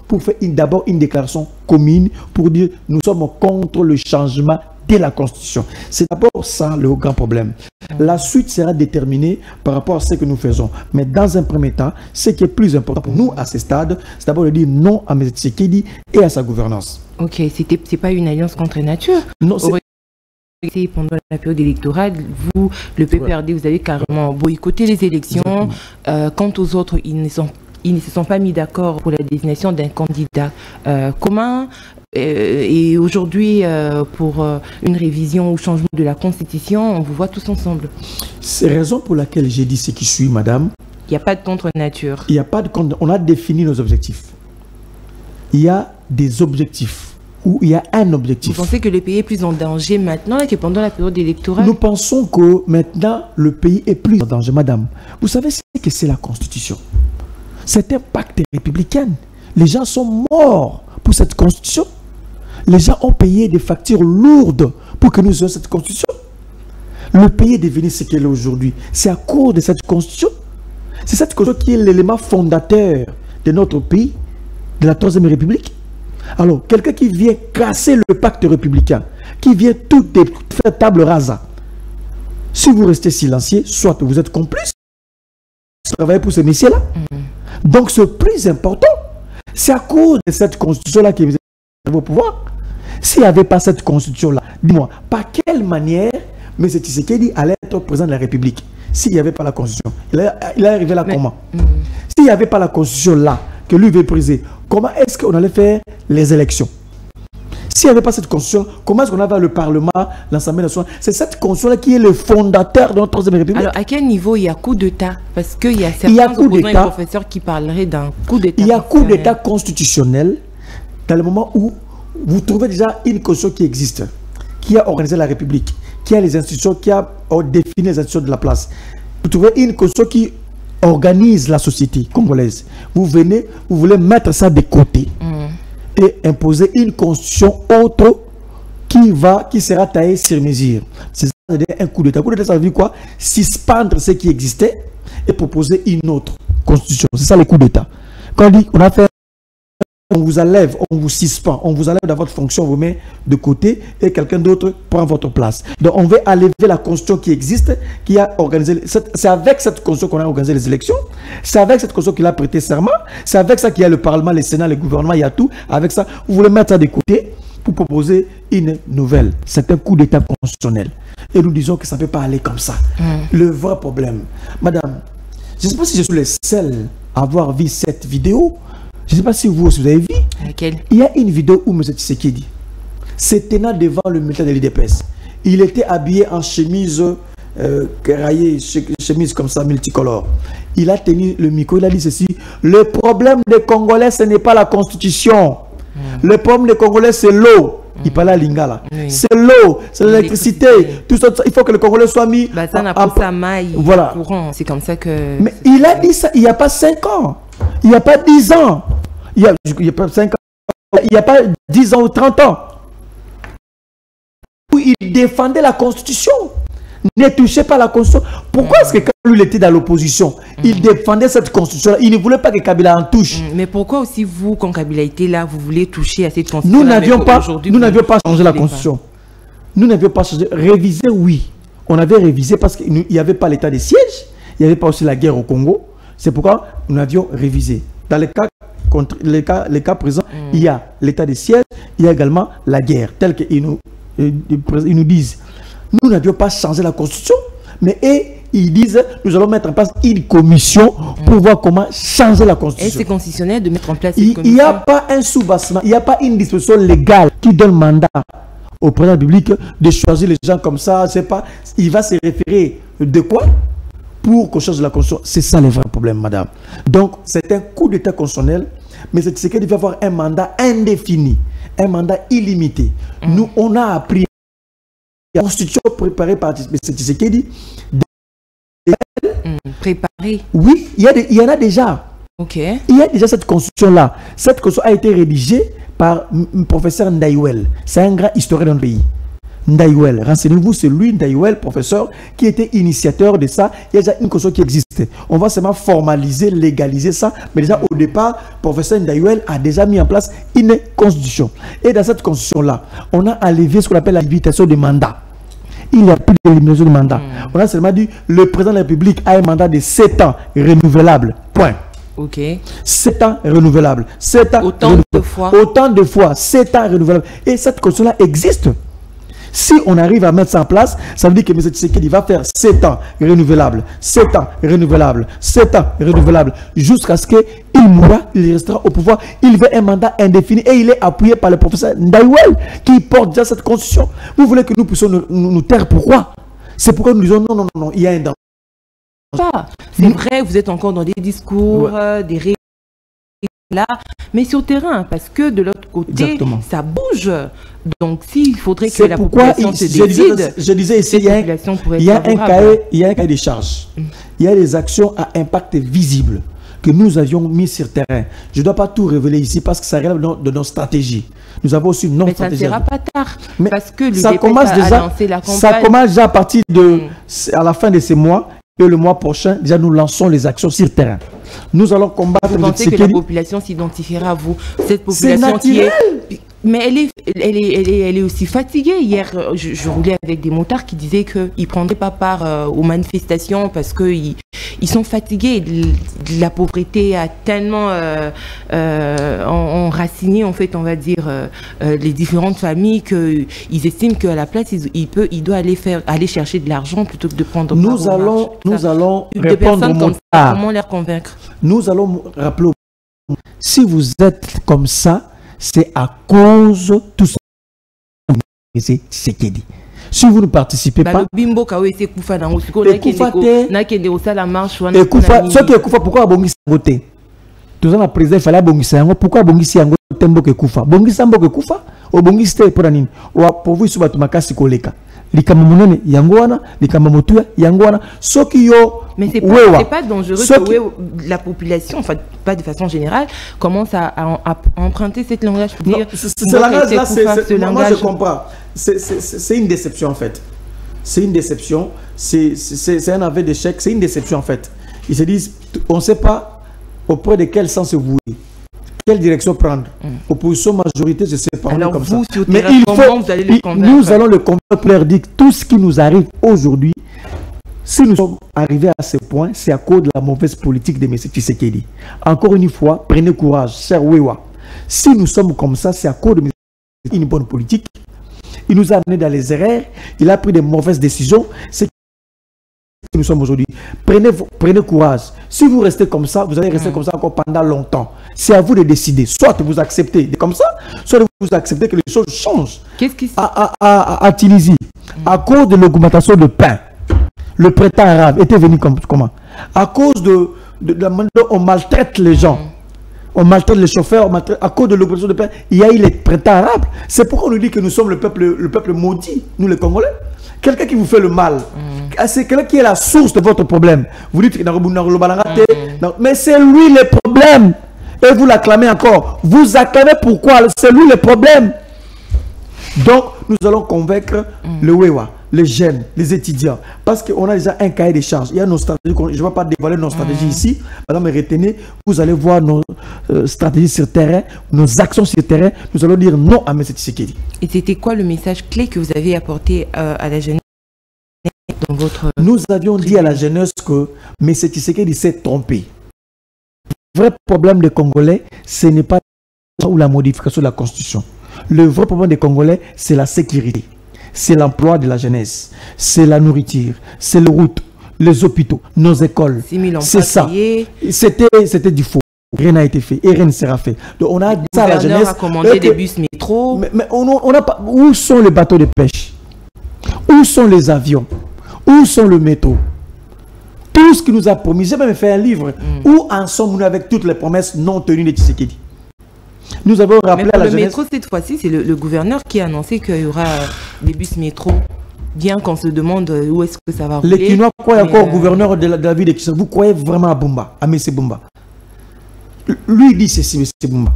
pour faire d'abord une déclaration commune pour dire nous sommes contre le changement de la Constitution. C'est d'abord ça le grand problème. La suite sera déterminée par rapport à ce que nous faisons. Mais dans un premier temps, ce qui est plus important pour nous à ce stade, c'est d'abord de dire non à M. Tshisekedi et à sa gouvernance. Ok, c'est pas une alliance contre nature. Non, pendant la période électorale, vous, le PPRD, vous avez carrément boycotté les élections. Quant aux autres, ils ne se sont pas mis d'accord pour la désignation d'un candidat. Comment et aujourd'hui, pour une révision ou changement de la Constitution, on vous voit tous ensemble? C'est la raison pour laquelle j'ai dit ce qui suit, madame. Il n'y a pas de contre-nature. Il n'y a pas de contre. On a défini nos objectifs. Il y a des objectifs. Où il y a un objectif. Vous pensez que le pays est plus en danger maintenant que pendant la période électorale? Nous pensons que maintenant, le pays est plus en danger, madame. Vous savez ce que c'est la Constitution? C'est un pacte républicain. Les gens sont morts pour cette Constitution. Les gens ont payé des factures lourdes pour que nous ayons cette Constitution. Le pays est devenu ce qu'il est aujourd'hui. C'est à cause de cette Constitution. C'est cette Constitution qui est l'élément fondateur de notre pays, de la Troisième République. Alors, quelqu'un qui vient casser le pacte républicain, qui vient tout faire table rase, si vous restez silencieux, soit vous êtes complice, vous travaillez pour ces messieurs-là. Donc, ce plus important, c'est à cause de cette constitution-là qui est au pouvoir. S'il n'y avait pas cette constitution-là, dis-moi, par quelle manière M. Tshisekedi allait être président de la République s'il n'y avait pas la constitution? Il est arrivé là comment? S'il n'y avait pas la constitution-là, que lui veut briser, comment est-ce qu'on allait faire les élections? S'il n'y avait pas cette constitution, comment est-ce qu'on avait le Parlement, l'Assemblée nationale? C'est cette constitution-là qui est le fondateur de notre Troisième République. Alors, à quel niveau il y a coup d'État? Parce qu'il y a certains professeurs qui parleraient d'un coup d'État. Il y a coup d'État constitutionnel dans le moment où vous trouvez déjà une constitution qui existe, qui a organisé la République, qui a les institutions, qui a défini les institutions de la place. Vous trouvez une constitution qui organise la société congolaise. Vous venez, vous voulez mettre ça de côté et imposer une constitution autre qui sera taillée sur mesure. C'est ça un coup d'État. Un coup d'État, ça veut dire quoi? Suspendre ce qui existait et proposer une autre constitution. C'est ça le coup d'État. Quand on dit on a fait, on vous enlève, on vous suspend, on vous enlève de votre fonction, on vous met de côté et quelqu'un d'autre prend votre place. Donc on veut enlever la constitution qui existe, qui a organisé. C'est avec cette constitution qu'on a organisé les élections. C'est avec cette constitution qu'il a prêté serment. C'est avec ça qu'il y a le Parlement, le Sénat, le gouvernement, il y a tout. Avec ça, vous voulez mettre ça de côté pour proposer une nouvelle. C'est un coup d'État constitutionnel. Et nous disons que ça ne peut pas aller comme ça. Le vrai problème, madame, je ne sais pas si je suis le seul à avoir vu cette vidéo. Je ne sais pas si vous aussi vous avez vu. Laquelle? Il y a une vidéo où M. Tshisekedi se tenant devant le militaire de l'IDPS. Il était habillé en chemise raillée, chemise comme ça, multicolore. Il a tenu le micro, il a dit ceci: le problème des Congolais, ce n'est pas la Constitution. Le problème des Congolais, c'est l'eau. Il parlait à Lingala. C'est l'eau, c'est l'électricité. Tout ça, il faut que le Congolais soit mis voilà. Courant. C'est comme ça que... Mais il a dit ça il n'y a pas 5 ans. Il n'y a pas 10 ans. Il n'y a pas 5 ans. Il n'y a pas 10 ans ou 30 ans. Où il défendait la Constitution. ne touchez pas la constitution. Pourquoi est-ce que quand lui il était dans l'opposition, il défendait cette constitution, il ne voulait pas que Kabila en touche? Mais pourquoi aussi vous, quand Kabila était là, vous voulez toucher à cette constitution? Nous n'avions pas changé la constitution. Nous n'avions pas changé. Réviser, oui. On avait révisé parce qu'il n'y avait pas l'état de siège, il n'y avait pas aussi la guerre au Congo. C'est pourquoi nous avions révisé. Dans les cas présents, il y a l'état de siège, il y a également la guerre, tel qu'ils nous disent. Nous n'avions pas changé la constitution, mais ils disent nous allons mettre en place une commission pour voir comment changer la constitution. Et c'est constitutionnel de mettre en place une commission? Il n'y a pas un sous-bassement, il n'y a pas une disposition légale qui donne mandat au président public de choisir les gens comme ça. C'est pas, il va se référer de quoi pour qu'on change la constitution? C'est ça le vrai problème, madame. Donc, c'est un coup d'état constitutionnel, mais c'est ce qu'il va avoir un mandat indéfini, un mandat illimité. Nous, on a appris la constitution préparée par Tshisekedi. Préparée? Oui, il y en a déjà. Ok. Il y a déjà cette constitution-là. Cette constitution a été rédigée par le professeur Ndaïwel. C'est un grand historien dans le pays. Ndaïwel, renseignez-vous, c'est lui, Ndaïwel, professeur, qui était initiateur de ça. Il y a déjà une constitution qui existe. On va seulement formaliser, légaliser ça. Mais déjà, au départ, professeur Ndaïwel a déjà mis en place une constitution. Et dans cette constitution-là, on a enlevé ce qu'on appelle la limitation des mandats. Il n'y a plus de limitation de mandat. On a seulement dit le président de la République a un mandat de 7 ans renouvelable. Point. Ok. 7 ans renouvelable. 7 ans autant de fois. Autant de fois. 7 ans renouvelable. Et cette constitution-là existe. Si on arrive à mettre ça en place, ça veut dire que M. Tshisekedi va faire 7 ans renouvelable, 7 ans renouvelable, 7 ans renouvelable, jusqu'à ce qu'il mourra, il restera au pouvoir. Il veut un mandat indéfini et il est appuyé par le professeur Ndaïwel qui porte déjà cette constitution. Vous voulez que nous puissions nous taire? Pourquoi? C'est pourquoi nous disons non, il y a un danger. C'est vrai, vous êtes encore dans des discours, des réunions là, mais sur le terrain, parce que de l'autre côté, ça bouge. Donc, s'il faudrait que la population se décide, je disais ici, il y a un cahier de charges. Il y a des actions à impact visible que nous avions mis sur terrain. Je ne dois pas tout révéler ici parce que ça relève de nos stratégies. Nous avons aussi une non-stratégie. Mais ça ne sera pas tard. Mais parce que le ça commence déjà, a lancé la campagne. Ça commence déjà à partir de à la fin de ce mois. Et le mois prochain, déjà nous lançons les actions sur terrain. Nous allons combattre. Vous pensez que la population s'identifiera à vous? Cette population qui est... Mais elle est aussi fatiguée. Hier, je roulais avec des motards qui disaient qu'ils ne prendraient pas part aux manifestations parce qu'ils sont fatigués. La pauvreté a tellement enraciné, en fait, on va dire, les différentes familles qu'ils estiment qu'à la place, ils doivent aller chercher de l'argent plutôt que de prendre part aux marches. Nous allons répondre aux motards. Comment les convaincre? Nous allons rappeler aux motards, si vous êtes comme ça, c'est à cause de tout ce que c'est qui dit. Si vous ne participez pas, pourquoi Bongisi voté? Tout ça, président, il fallait Bongisi. Pourquoi Bongisi a tembo que Koufa? Bongisi Mbo que Koufa? Ou Bongisi te pour anin? Ou pour vous, suba tumakasi koleka. Likamamunene yangoana, likamamotuya yangoana. Mais c'est pas dangereux que la population, enfin pas de façon générale, commence à emprunter ce langage. Ce langage-là, moi je comprends. C'est une déception en fait. C'est une déception. C'est un aveu d'échec. C'est une déception en fait. Ils se disent, on ne sait pas auprès de quel sens se vouer. Quelle direction prendre? Opposition, majorité, je sais pas. Alors comme vous, ça. Mais il faut, vous allez les convaincre. Nous allons le convaincre pour leur dire tout ce qui nous arrive aujourd'hui. Si nous sommes arrivés à ce point, c'est à cause de la mauvaise politique de M. Tshisekedi. Encore une fois, prenez courage, cher Wewa. Si nous sommes comme ça, c'est à cause de une bonne politique. Il nous a amenés dans les erreurs. Il a pris de mauvaises décisions. C'est que nous sommes aujourd'hui. Prenez courage. Si vous restez comme ça, vous allez rester comme ça encore pendant longtemps. C'est à vous de décider. Soit vous acceptez comme ça, soit vous acceptez que les choses changent. Qu'est-ce qui se passe à Tunisie, à cause de l'augmentation de pain, le printemps arabe était venu comment? À cause de la manière dont on maltraite les gens. On maltraite les chauffeurs, à cause de l'augmentation de pain, il y a eu les printemps arabes. C'est pourquoi on nous dit que nous sommes le peuple maudit, nous les Congolais. Quelqu'un qui vous fait le mal, c'est quelqu'un qui est la source de votre problème. Vous dites que mais c'est lui le problème. Et vous l'acclamez encore. Vous acclamez pourquoi? C'est lui le problème. Donc, nous allons convaincre le Wewa. les jeunes, les étudiants, parce qu'on a déjà un cahier des charges. Il y a nos stratégies, je ne vais pas dévoiler nos stratégies ici, madame, retenez, vous allez voir nos stratégies sur terrain, nos actions sur terrain, nous allons dire non à M. Tshisekedi. Et c'était quoi le message clé que vous avez apporté à la jeunesse dans votre... Nous avions dit à la jeunesse que M. Tshisekedi s'est trompé. Le vrai problème des Congolais, ce n'est pas la modification de la Constitution. Le vrai problème des Congolais, c'est la sécurité. C'est l'emploi de la jeunesse, c'est la nourriture, c'est les routes, les hôpitaux, nos écoles. C'est ça. C'était du faux. Rien n'a été fait et rien ne sera fait. Donc on a dit ça à la jeunesse. A commandé des bus métro. Mais on a pas. Où sont les bateaux de pêche? Où sont les avions? Où sont le métro? Tout ce qu'il nous a promis. J'ai même fait un livre. Où en sommes-nous avec toutes les promesses non tenues de Tshisekedi? Nous avons rappelé à la jeunesse... Le métro, cette fois-ci, c'est le gouverneur qui a annoncé qu'il y aura des bus métro. Bien qu'on se demande où est-ce que ça va rouler. Les Kinois croient encore au gouverneur de la ville de Kinshasa. Vous croyez vraiment à Bumba, à M. Bumba? Lui dit ceci, M. Bumba.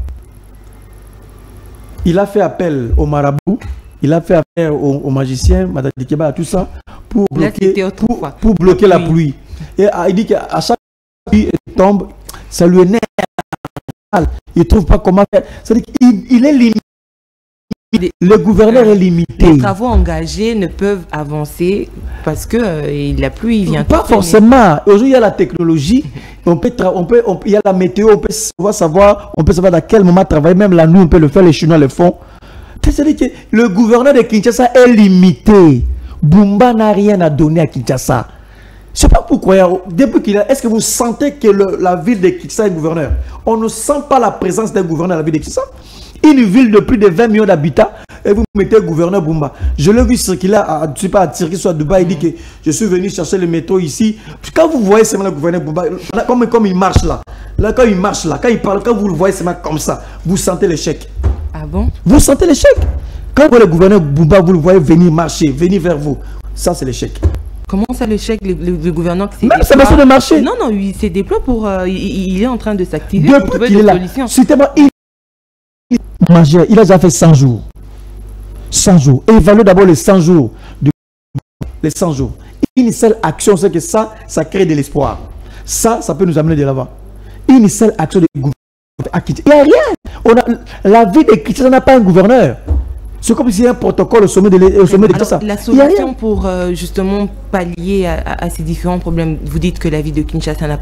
Il a fait appel au marabout, il a fait appel aux magiciens, Mme Dikeba, tout ça, pour bloquer la pluie. Et il dit qu'à chaque pluie tombe, ça lui énerve. Il ne trouve pas comment faire. C'est-à-dire qu'il est limité. Le gouverneur est limité. Les travaux engagés ne peuvent avancer parce que la pluie vient. Pas forcément. Aujourd'hui, il y a la technologie. Il y a la météo. On peut savoir à quel moment travailler. Même la nuit, on peut le faire. Les Chinois le font. C'est-à-dire que le gouverneur de Kinshasa est limité. Bumba n'a rien à donner à Kinshasa. Je ne sais pas pourquoi, depuis qu'il est-ce que vous sentez que la ville de Kinshasa est gouverneur? On ne sent pas la présence d'un gouverneur à la ville de Kinshasa. Une ville de plus de 20 millions d'habitants, et vous mettez gouverneur Bumba. Je l'ai vu circuler, je ne sais pas, à Tirki, soit à Dubaï, il dit que je suis venu chercher le métro ici. Quand vous voyez seulement le gouverneur Bumba, comme il marche là, quand il marche là, quand il parle, quand vous le voyez seulement comme ça, vous sentez l'échec. Ah bon? Vous sentez l'échec? Quand vous voyez le gouverneur Bumba, vous le voyez venir marcher, venir vers vous. Ça, c'est l'échec. Comment ça, le chèque, le gouverneur qui s'est même c'est pas de marché. Non, non, il s'est déployé pour... il est en train de s'activer pour trouver des solutions. Il a déjà fait 100 jours. 100 jours. Évaluez d'abord les 100 jours. Les 100 jours. Une seule action, c'est que ça crée de l'espoir. Ça peut nous amener de l'avant. Une seule action de gouvernement. Il n'y a rien. La ville de Kinshasa n'a pas un gouverneur. C'est comme s'il y a un protocole au sommet de Kinshasa. La solution pour justement pallier à ces différents problèmes, vous dites que la ville de Kinshasa n'a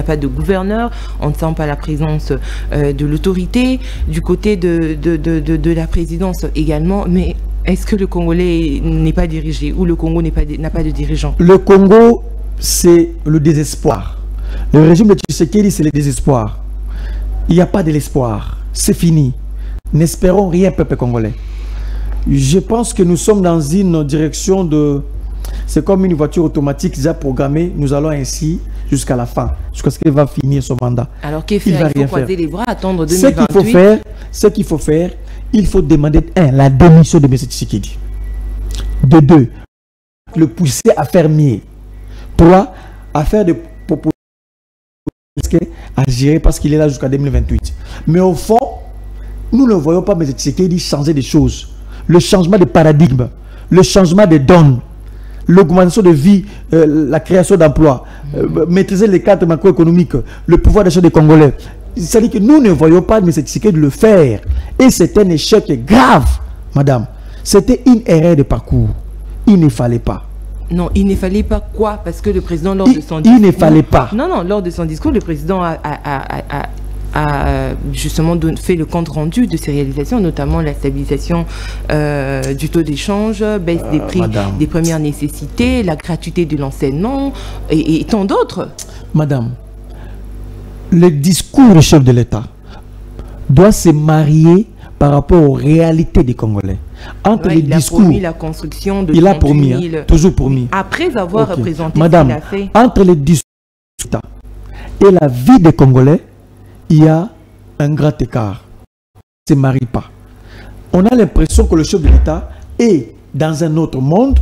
pas de gouverneur, on ne sent pas la présence de l'autorité, du côté de la présidence également, mais est-ce que le Congolais n'est pas dirigé ou le Congo n'a pas de dirigeant? Le Congo, c'est le désespoir. Le régime de Tshisekedi, c'est le désespoir. Il n'y a pas de l'espoir. C'est fini. N'espérons rien, peuple congolais. Je pense que nous sommes dans une direction de... C'est comme une voiture automatique déjà programmée. Nous allons ainsi jusqu'à la fin, jusqu'à ce qu'elle va finir son mandat. Alors qu'il faut croiser les bras, attendre 2028. Ce qu'il faut faire, il faut demander, la démission de M. Tshisekedi. De 2, le pousser à faire mieux. 3, à faire des propositions à gérer parce qu'il est là jusqu'à 2028. Mais au fond, nous ne voyons pas M. Tshisekedi changer des choses. Le changement de paradigme, le changement de donnes, l'augmentation de vie, la création d'emplois, maîtriser les cadres macroéconomiques, le pouvoir d'achat des Congolais. C'est-à-dire que nous ne voyons pas M. Tshisekedi le faire. Et c'est un échec grave, madame. C'était une erreur de parcours. Il ne fallait pas. Non, il ne fallait pas quoi? Parce que le président, lors de son discours... Il ne fallait pas. Non, non, lors de son discours, le président a justement fait le compte rendu de ces réalisations, notamment la stabilisation du taux d'échange, baisse des prix des premières nécessités, la gratuité de l'enseignement et tant d'autres. Madame, le discours du chef de l'État doit se marier par rapport aux réalités des Congolais. Entre les discours, a promis la construction de... Il a promis, toujours promis. Après avoir représenté Madame, ce qu'il a fait. Entre les discours et la vie des Congolais, il y a un grand écart. Ça ne se marie pas. On a l'impression que le chef de l'État est dans un autre monde,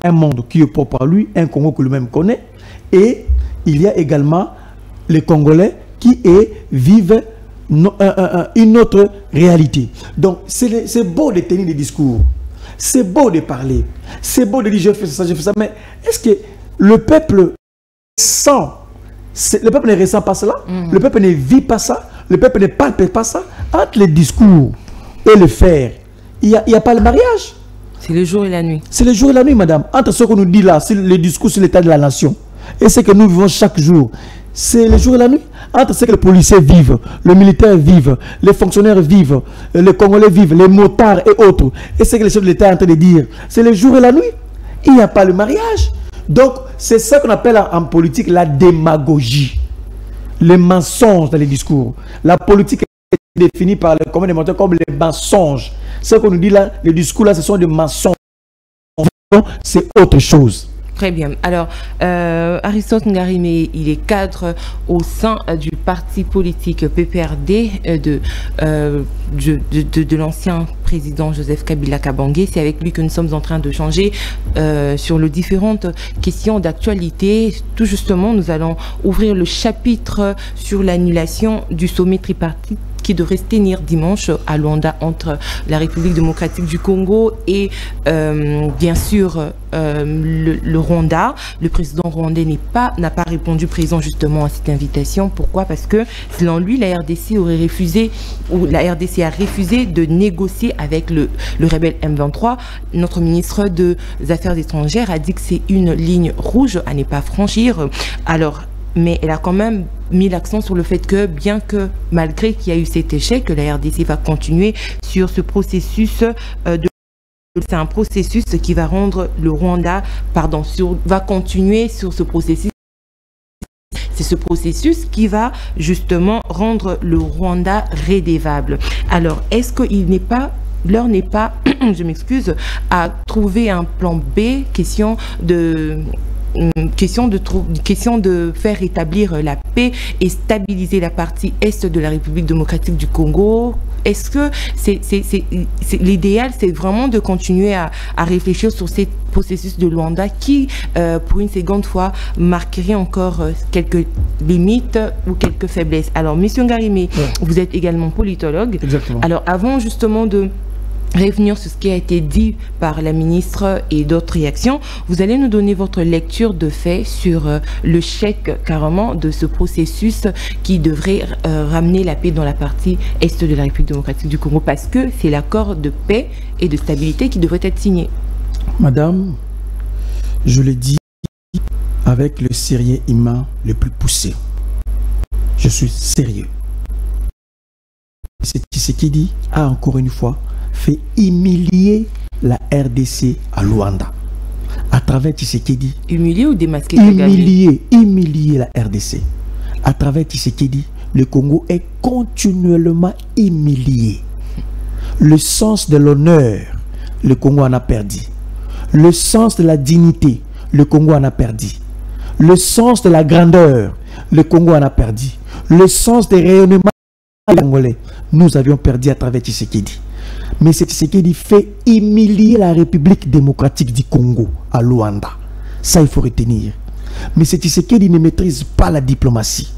un monde qui est propre à lui, un Congo que lui-même connaît, et il y a également les Congolais qui vivent une autre réalité. Donc c'est beau de tenir des discours, C'est beau de parler, c'est beau de dire je fais ça, mais est-ce que le peuple sent, le peuple ne ressent pas cela, le peuple ne vit pas ça, le peuple ne palpe pas ça? Entre le discours et le faire, il n'y a pas le mariage. C'est le jour et la nuit. C'est le jour et la nuit, madame. Entre ce qu'on nous dit là, c'est le discours sur l'état de la nation, et ce que nous vivons chaque jour, c'est le jour et la nuit. Entre ce que les policiers vivent, les militaires vivent, les fonctionnaires vivent, les Congolais vivent, les motards et autres, et ce que les chefs de l'État sont en train de dire, c'est le jour et la nuit. Il n'y a pas le mariage. Donc, c'est ça qu'on appelle en politique la démagogie. Les mensonges dans les discours. La politique est définie par les communs des menteurs comme les mensonges. Ce qu'on nous dit là, les discours là, ce sont des mensonges. C'est autre chose. Très bien. Alors, Aristote Ngarimé, il est cadre au sein du parti politique PPRD de l'ancien président Joseph Kabila Kabange. C'est avec lui que nous sommes en train de changer sur les différentes questions d'actualité. Tout justement, nous allons ouvrir le chapitre sur l'annulation du sommet tripartite qui devrait se tenir dimanche à Luanda entre la République démocratique du Congo et bien sûr le Rwanda. Le président rwandais n'a pas répondu présent justement à cette invitation. Pourquoi? Parce que selon lui, la RDC aurait refusé, ou la RDC a refusé de négocier avec le rebelle M23. Notre ministre des Affaires étrangères a dit que c'est une ligne rouge à ne pas franchir. Alors, mais elle a quand même mis l'accent sur le fait que, bien que malgré qu'il y a eu cet échec, la RDC va continuer sur ce processus c'est un processus qui va rendre le Rwanda, va continuer sur ce processus. C'est ce processus qui va justement rendre le Rwanda redevable. Alors, est-ce qu'il n'est pas, l'heure n'est pas, je m'excuse, à trouver un plan B, question de faire établir la paix et stabiliser la partie est de la République démocratique du Congo? Est-ce que l'idéal, c'est vraiment de continuer à réfléchir sur ce processus de Luanda qui, pour une seconde fois, marquerait encore quelques limites ou quelques faiblesses? Alors, Monsieur Ngarimé, vous êtes également politologue. Exactement. Alors, avant justement de revenir sur ce qui a été dit par la ministre et d'autres réactions, vous allez nous donner votre lecture de fait sur le chèque carrément de ce processus qui devrait ramener la paix dans la partie est de la République démocratique du Congo, parce que c'est l'accord de paix et de stabilité qui devrait être signé. Madame, je le dis avec le sérieux humain le plus poussé. Je suis sérieux. C'est ce qui dit, encore une fois, fait humilier la RDC à Luanda. À travers Tshisekedi. Humilier ou démasquer? Humilier la RDC. À travers Tshisekedi, le Congo est continuellement humilié. Le sens de l'honneur, le Congo en a perdu. Le sens de la dignité, le Congo en a perdu. Le sens de la grandeur, le Congo en a perdu. Le sens des rayonnements congolais, nous avions perdu à travers Tshisekedi. Mais c'est ce qui fait humilier la République démocratique du Congo à Luanda. Ça, il faut retenir. Mais c'est ce qui ne maîtrise pas la diplomatie.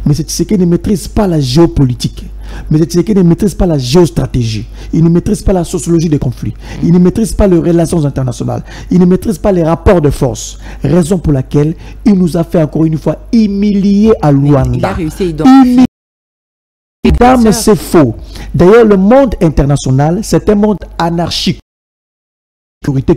Mais c'est ce qui ne maîtrise pas la géopolitique. Mais c'est ce qui ne maîtrise pas la géostratégie. Il ne maîtrise pas la sociologie des conflits. Il ne maîtrise pas les relations internationales. Il ne maîtrise pas les rapports de force. Raison pour laquelle il nous a fait encore une fois humilier à Luanda. Il a réussi à identifier. Mesdames, c'est faux. D'ailleurs, le monde international, c'est un monde anarchique.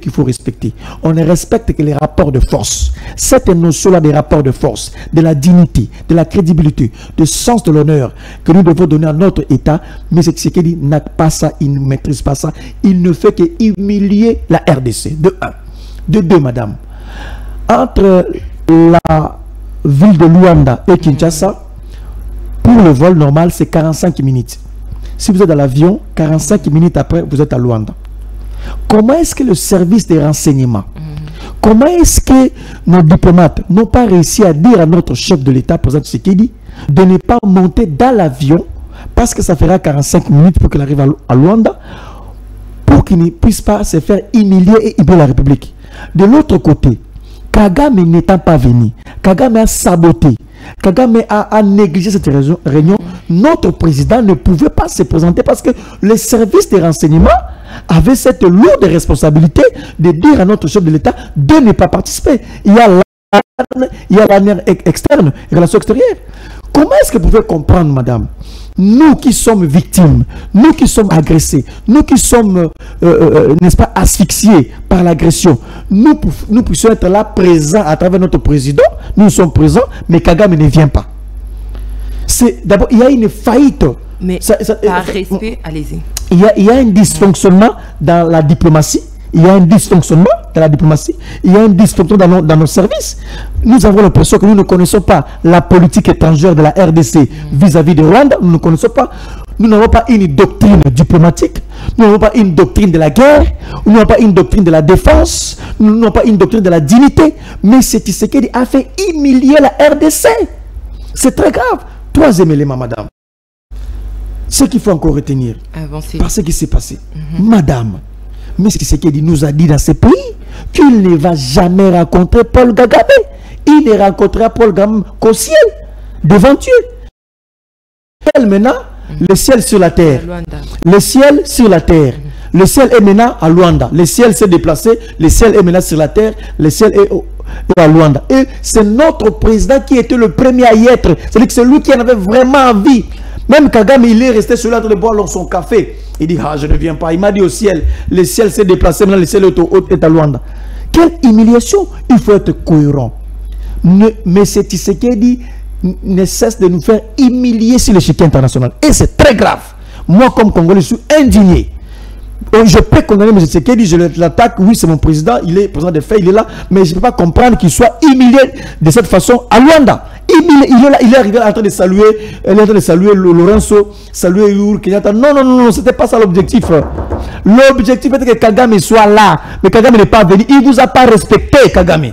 Qu'il faut respecter. On ne respecte que les rapports de force. Cette notion-là des rapports de force, de la dignité, de la crédibilité, du sens de l'honneur que nous devons donner à notre État, mais c'est ce qu'il dit, n'a pas ça, il ne maîtrise pas ça. Il ne fait que humilier la RDC. De un. De deux, madame. Entre la ville de Luanda et Kinshasa, pour le vol normal, c'est 45 minutes. Si vous êtes dans l'avion, 45 minutes après, vous êtes à Luanda. Comment est-ce que le service des renseignements, comment est-ce que nos diplomates n'ont pas réussi à dire à notre chef de l'État, président Tshisekedi, de ne pas monter dans l'avion parce que ça fera 45 minutes pour qu'il arrive à Luanda, pour qu'il ne puisse pas se faire humilier et humilier la République. De l'autre côté, Kagame n'étant pas venu, Kagame a saboté Kagame a négligé cette réunion. Notre président ne pouvait pas se présenter parce que les services de renseignement avaient cette lourde responsabilité de dire à notre chef de l'État de ne pas participer. Il y a l'année externe, relations extérieures. Comment est-ce que vous pouvez comprendre, madame, nous qui sommes victimes, nous qui sommes agressés, nous qui sommes, n'est-ce pas, asphyxiés par l'agression, nous puissions être là présents à travers notre président, nous sommes présents, mais Kagame ne vient pas. D'abord, il y a une faillite. Mais par respect, allez-y. Il y a un dysfonctionnement dans la diplomatie. Il y a un dysfonctionnement dans la diplomatie. Il y a un dysfonctionnement dans nos services. Nous avons l'impression que nous ne connaissons pas la politique étrangère de la RDC vis-à-vis de Rwanda. Nous ne connaissons pas. Nous n'avons pas une doctrine diplomatique. Nous n'avons pas une doctrine de la guerre. Nous n'avons pas une doctrine de la défense. Nous n'avons pas une doctrine de la dignité. Mais c'est Tshisekedi a fait humilier la RDC. C'est très grave. Troisième élément, madame. Ce qu'il faut encore retenir. Avancez. Par ce qui s'est passé. Madame. Mais Tshisekedi nous a dit dans ce pays qu'il ne va jamais rencontrer Paul Kagame. Il ne rencontrera Paul Kagame qu'au ciel, devant Dieu. Maintenant, le ciel sur la terre. Le ciel sur la terre. Le ciel est maintenant à Luanda. Le ciel s'est déplacé. Le ciel est maintenant sur la terre. Le ciel est à Luanda. Et c'est notre président qui était le premier à y être. C'est-à-dire que c'est lui qui en avait vraiment envie. Même Kagame, il est resté sur là de boire son café. Il dit, ah, je ne viens pas. Il m'a dit au ciel, le ciel s'est déplacé, maintenant le ciel est à Luanda. Quelle humiliation! Il faut être cohérent. Mais c'est Tshisekedi ne cesse de nous faire humilier sur l'échiquier international. Et c'est très grave. Moi, comme Congolais, je suis indigné. Je peux condamner M. Tshisekedi, je l'attaque, oui, c'est mon président, il est président des faits, il est là, mais je ne peux pas comprendre qu'il soit humilié de cette façon à Luanda. Il est là, il est arrivé en train de saluer, Lorenzo, saluer Uhuru Kenyatta. Non, c'était pas ça l'objectif. L'objectif était que Kagame soit là, mais Kagame n'est pas venu, il ne vous a pas respecté, Kagame.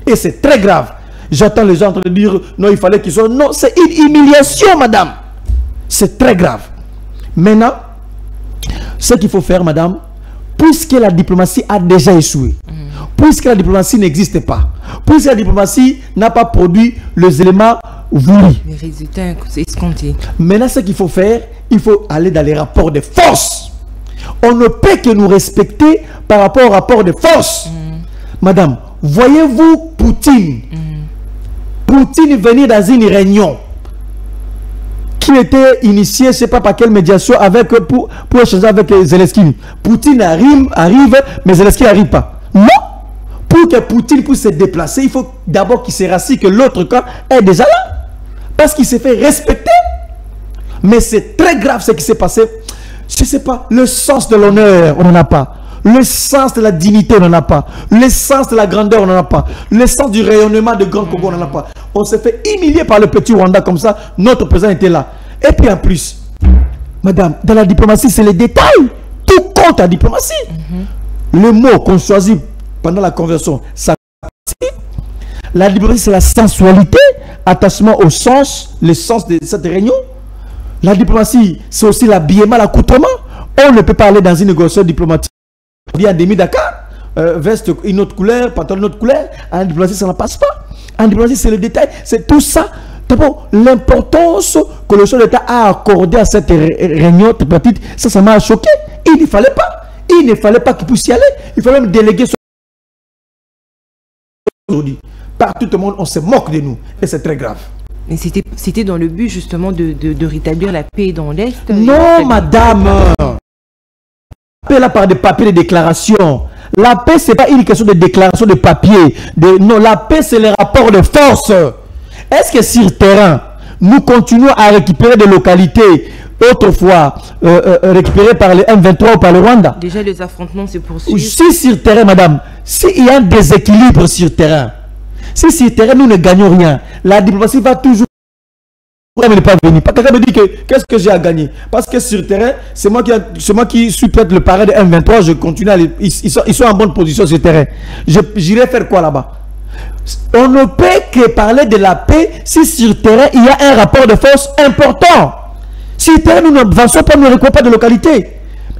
Et c'est très grave. J'entends les gens en train de dire, non, il fallait qu'ils soient... Non, c'est une humiliation, madame. C'est très grave. Maintenant, ce qu'il faut faire, madame, puisque la diplomatie a déjà échoué, puisque la diplomatie n'existe pas, puisque la diplomatie n'a pas produit les éléments voulus. Les résultats escomptés. Maintenant, ce qu'il faut faire, il faut aller dans les rapports de force. On ne peut que nous respecter par rapport au rapport de force. Madame, voyez-vous Poutine venir dans une réunion qui était initié, je ne sais pas par quelle médiation, pour échanger avec Zelensky. Poutine arrive, mais Zelensky n'arrive pas. Non! Pour que Poutine puisse se déplacer, il faut d'abord qu'il se rassure que l'autre camp est déjà là. Parce qu'il s'est fait respecter. Mais c'est très grave ce qui s'est passé. Je ne sais pas, le sens de l'honneur, on n'en a pas. Le sens de la dignité, on n'en a pas. Le sens de la grandeur, on n'en a pas. Le sens du rayonnement de Grand Congo, on n'en a pas. On s'est fait humilier par le petit Rwanda comme ça. Notre président était là. Et puis en plus, madame, dans la diplomatie, c'est les détails. Tout compte en diplomatie. Le mot qu'on choisit pendant la conversion, ça. La diplomatie, c'est la sensualité, attachement au sens, le sens de cette réunion. La diplomatie, c'est aussi l'habillement, l'accoutrement. On ne peut pas aller dans une négociation diplomatique. Bien demi Dakar, veste une autre couleur, pantalon une autre couleur. En diplomatie, ça ne passe pas. En diplomatie, c'est le détail, c'est tout ça. D'abord, l'importance que le chef d'État a accordé à cette réunion tripartite, ça m'a choqué. Il ne fallait pas. Il ne fallait pas qu'il puisse y aller. Il fallait même déléguer ce aujourd'hui. Par tout le monde, on se moque de nous. Et c'est très grave. Mais c'était dans le but justement de rétablir la paix dans l'Est. Non, madame. La paix là par des papiers de déclaration. La paix, ce n'est pas une question de déclaration de papier. Non, la paix, c'est les rapports de force. Est-ce que sur terrain, nous continuons à récupérer des localités autrefois récupérées par les M23 ou par le Rwanda? Déjà, les affrontements se poursuivent. Si sur terrain, madame, s'il y a un déséquilibre sur terrain, si sur terrain, nous ne gagnons rien, la diplomatie va toujours... ne pas venir. Quelqu'un me dit que qu'est-ce que j'ai à gagner? Parce que sur terrain, c'est moi qui suis peut-être le parrain de M23, je continue à ils sont en bonne position sur terrain. J'irai faire quoi là-bas? On ne peut que parler de la paix si sur terrain il y a un rapport de force important. Sur terrain, nous n'avançons pas, nous ne récoltons pas de localité.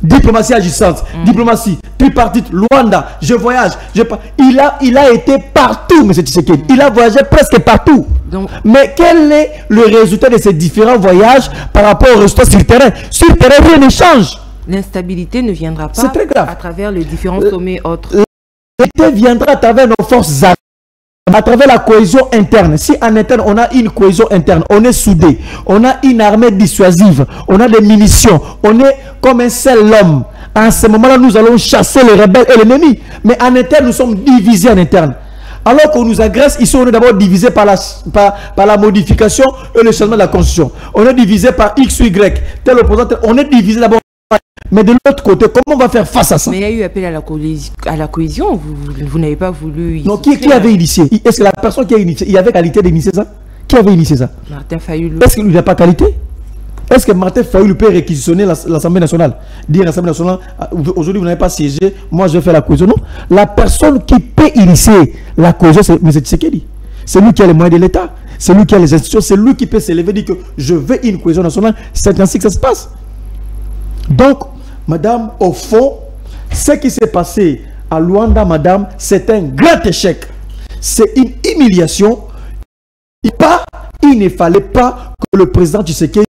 Diplomatie agissante, diplomatie tripartite, Luanda, je voyage, il a été partout, M. Tshisekedi. Il a voyagé presque partout. Donc, mais quel est le résultat de ces différents voyages par rapport au résultat sur le terrain? Sur le terrain, rien ne change. l'instabilité ne viendra pas Très grave. à travers les différents sommets autres. L'instabilité viendra à travers nos forces armées, à travers la cohésion interne. Si en interne, on a une cohésion interne, on est soudé, on a une armée dissuasive, on a des munitions, on est comme un seul homme. En ce moment-là, nous allons chasser les rebelles et l'ennemi. Mais en interne, nous sommes divisés en interne. Alors qu'on nous agresse, ici on est d'abord divisé par la modification et le changement de la constitution. On est divisé par X ou Y. Tel opposant, on est divisé d'abord. Mais de l'autre côté, comment on va faire face à ça? Mais il y a eu appel à la cohésion. Vous n'avez pas voulu... Non, qui avait initié? Est-ce que la personne qui a initié, il y avait qualité d'initier ça? Qui avait initié ça? Martin Fayulu. Est-ce qu'il n'a pas qualité? Est-ce que Martin Fayulu peut réquisitionner l'Assemblée nationale? Dire à l'Assemblée nationale, aujourd'hui vous n'avez pas siégé, moi je vais faire la cohésion. Non. La personne qui peut initier la cohésion, c'est M. Tshisekedi. C'est lui qui a les moyens de l'État. C'est lui qui a les institutions. C'est lui qui peut s'élever et dire que je veux une cohésion nationale. C'est ainsi que ça se passe. Donc, madame, au fond, ce qui s'est passé à Luanda, madame, c'est un grand échec. C'est une humiliation. Il ne fallait pas que le président Tshisekedi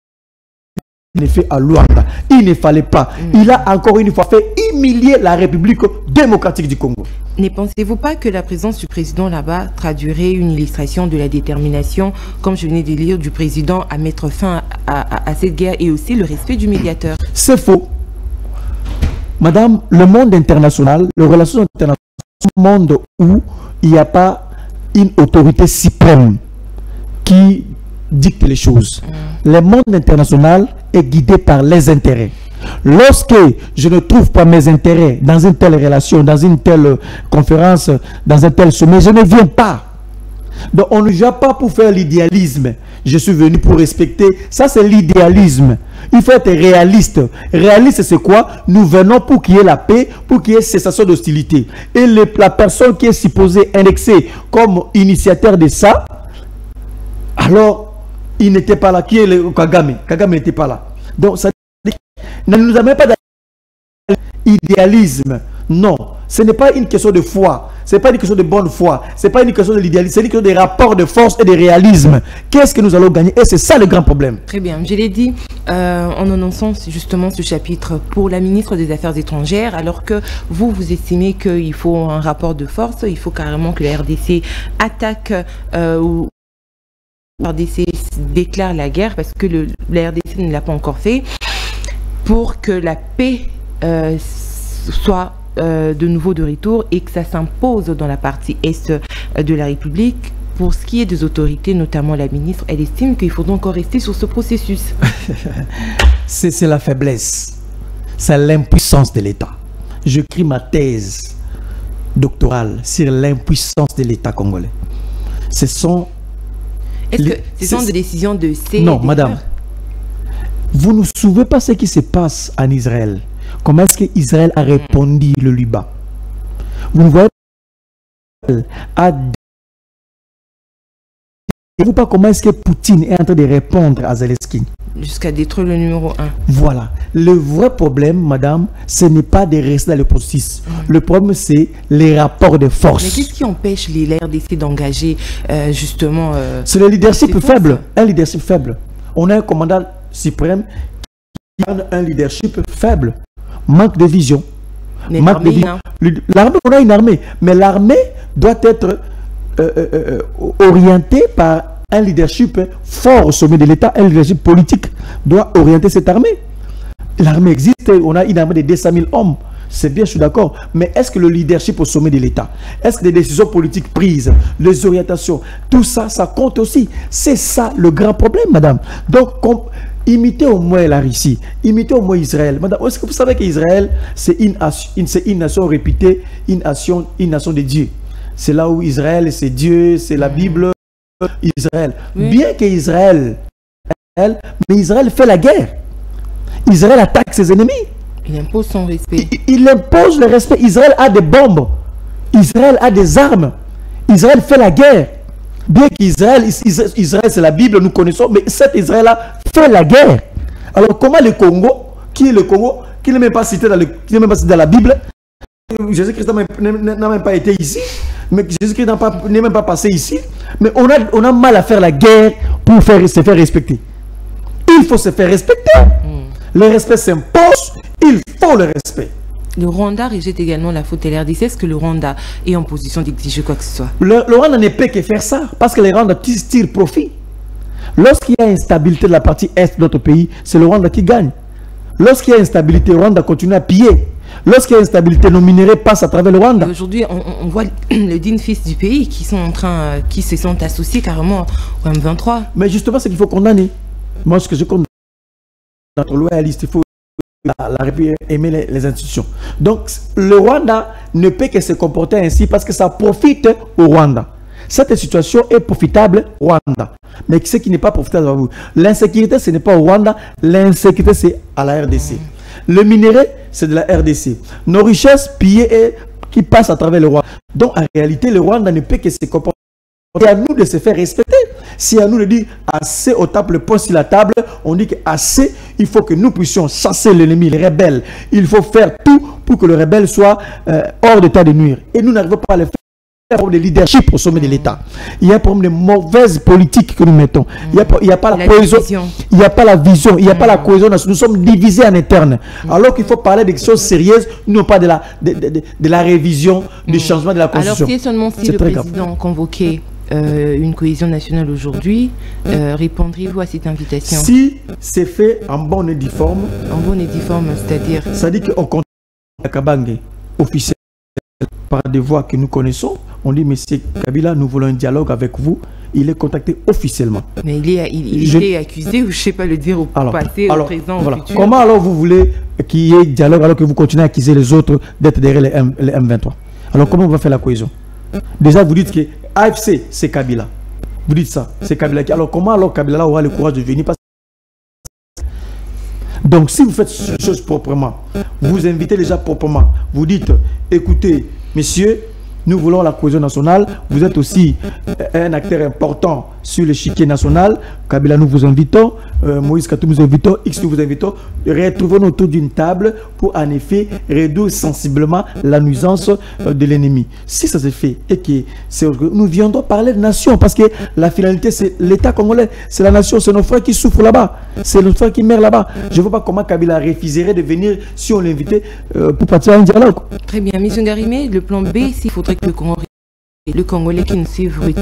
ait fait à Luanda. Il ne fallait pas. Il a encore une fois fait humilier la République démocratique du Congo. Ne pensez-vous pas que la présence du président là-bas traduirait une illustration de la détermination, comme je venais de lire, du président à mettre fin à cette guerre et aussi le respect du médiateur? C'est faux. Madame, le monde international, les relations internationales, c'est un monde où il n'y a pas une autorité suprême qui dicte les choses. Le monde international est guidé par les intérêts. Lorsque je ne trouve pas mes intérêts dans une telle relation, dans une telle conférence, dans un tel sommet, je ne viens pas. Donc on ne vient pas pour faire l'idéalisme. Je suis venu pour respecter. Ça c'est l'idéalisme. Il faut être réaliste. Réaliste c'est quoi? Nous venons pour qu'il y ait la paix, pour qu'il y ait cessation d'hostilité. Et la personne qui est supposée indexée comme initiateur de ça, alors il n'était pas là. Qui est le Kagame? Kagame n'était pas là. Donc ça ne nous amène pas d'idéalisme. Non, ce n'est pas une question de foi, ce n'est pas une question de bonne foi, ce n'est pas une question de l'idéalisme, c'est une question de rapports de force et de réalisme. Qu'est-ce que nous allons gagner? Et c'est ça le grand problème. Très bien, je l'ai dit en annonçant justement ce chapitre pour la ministre des Affaires étrangères, alors que vous estimez qu'il faut un rapport de force, il faut carrément que la RDC attaque ou la RDC déclare la guerre, parce que la RDC ne l'a pas encore fait, pour que la paix soit de nouveau de retour et que ça s'impose dans la partie est de la République. Pour ce qui est des autorités, notamment la ministre, elle estime qu'il faut encore rester sur ce processus. C'est la faiblesse, c'est l'impuissance de l'État. J'écris ma thèse doctorale sur l'impuissance de l'État congolais. Ce sont... Est-ce que ce sont des décisions de ces... Non, madame. Vous ne savez pas ce qui se passe en Israël. Comment est-ce qu'Israël a répondu le Liban? Vous ne voyez pas... Vous pas comment est-ce que Poutine est en train de répondre à Zelensky? Jusqu'à détruire le numéro 1. Voilà. Le vrai problème, madame, ce n'est pas de rester dans le processus. Le problème, c'est les rapports de force. Mais qu'est-ce qui empêche les RDC d'engager justement... c'est le leadership faible. Un leadership faible. On a un commandant suprême qui a un leadership faible. Manque de vision. L'armée, on a une armée. Mais l'armée doit être orientée par un leadership fort au sommet de l'État. Un leadership politique doit orienter cette armée. L'armée existe. On a une armée de 200 000 hommes. C'est bien, je suis d'accord. Mais est-ce que le leadership au sommet de l'État, est-ce que les décisions politiques prises, les orientations, tout ça, ça compte aussi? C'est ça le grand problème, madame. Donc, imitez au moins la Russie, imitez au moins Israël. Madame, est-ce que vous savez qu'Israël, c'est une nation réputée, une nation de Dieu? C'est là où Israël, c'est Dieu, c'est la Bible, Israël. Oui. Bien qu'Israël, mais Israël fait la guerre. Israël attaque ses ennemis. Il impose son respect. Il impose le respect. Israël a des bombes. Israël a des armes. Israël fait la guerre. Bien qu'Israël, Israël c'est la Bible, nous connaissons, mais cet Israël-là fait la guerre. Alors comment le Congo, qui est le Congo, qui n'est même pas cité dans la Bible, Jésus-Christ n'a même pas été ici. Mais Jésus-Christ n'est même pas passé ici. Mais on a mal à faire la guerre pour se faire respecter. Il faut se faire respecter. Le respect s'impose, il faut le respect. Le Rwanda rejette également la faute à l'RDC. Est-ce que le Rwanda est en position d'exiger quoi que ce soit? Le Rwanda ne peut que faire ça, parce que les Rwandais tirent profit. Lorsqu'il y a instabilité de la partie est de notre pays, c'est le Rwanda qui gagne. Lorsqu'il y a instabilité, le Rwanda continue à piller. Lorsqu'il y a instabilité, nos minéraux passent à travers le Rwanda. Aujourd'hui, on voit le digne fils du pays qui se sont associés carrément au M23. Mais justement, c'est qu'il faut condamner. Moi, ce que je condamne, notre loyaliste, il faut la République aimer les institutions. Donc, le Rwanda ne peut que se comporter ainsi parce que ça profite au Rwanda. Cette situation est profitable au Rwanda. Mais ce qui n'est pas profitable à vous. L'insécurité, ce n'est pas au Rwanda. L'insécurité, c'est à la RDC. Le minerai, c'est de la RDC. Nos richesses pillées et qui passent à travers le Rwanda. Donc, en réalité, le Rwanda ne peut que se comporter. C'est à nous de se faire respecter. C'est à nous de dire assez au table, le poing sur la table. On dit que assez, il faut que nous puissions chasser l'ennemi, les rebelles. Il faut faire tout pour que le rebelle soit hors d'état de nuire. Et nous n'arrivons pas à le faire. Il y a un problème de leadership au sommet de l'État. Il y a un problème de mauvaise politique que nous mettons. Il n'y a pas la cohésion. Il n'y a pas la vision. Il n'y a pas la cohésion. Nous sommes divisés en interne. Alors qu'il faut parler des choses sérieuses, non pas de la révision, du changement de la Constitution. Alors, si seulement si le président convoquait une cohésion nationale aujourd'hui, répondriez-vous à cette invitation? Si c'est fait en bonne et due forme. En bonne et due forme, c'est-à-dire? C'est-à-dire qu'on compte à Kabange officiellement par des voix que nous connaissons. On dit, monsieur Kabila, nous voulons un dialogue avec vous. Il est contacté officiellement. Mais il est accusé, ou je ne sais pas le dire, au passé, au présent, au futur. Comment alors vous voulez qu'il y ait dialogue alors que vous continuez à accuser les autres d'être derrière les M23? Alors comment on va faire la cohésion? Déjà, vous dites que AFC, c'est Kabila. Vous dites ça, c'est Kabila. Alors comment alors Kabila aura le courage de venir? Donc si vous faites ces choses proprement, vous invitez les gens proprement, vous dites, écoutez, messieurs, nous voulons la cohésion nationale. Vous êtes aussi un acteur important sur l'échiquier national. Kabila, nous vous invitons. Moïse Katou, nous invitons. X, nous vous invitons. Retrouvons-nous autour d'une table pour, en effet, réduire sensiblement la nuisance de l'ennemi. Si ça se fait et que nous viendrons parler de nation, parce que la finalité, c'est l'État congolais. C'est la nation, c'est nos frères qui souffrent là-bas. C'est nos frères qui meurent là-bas. Je ne vois pas comment Kabila refuserait de venir si on l'invitait pour partir à un dialogue. Très bien. M. Ngarimé, le plan B, s'il faudrait que le Congolais qui ne suivent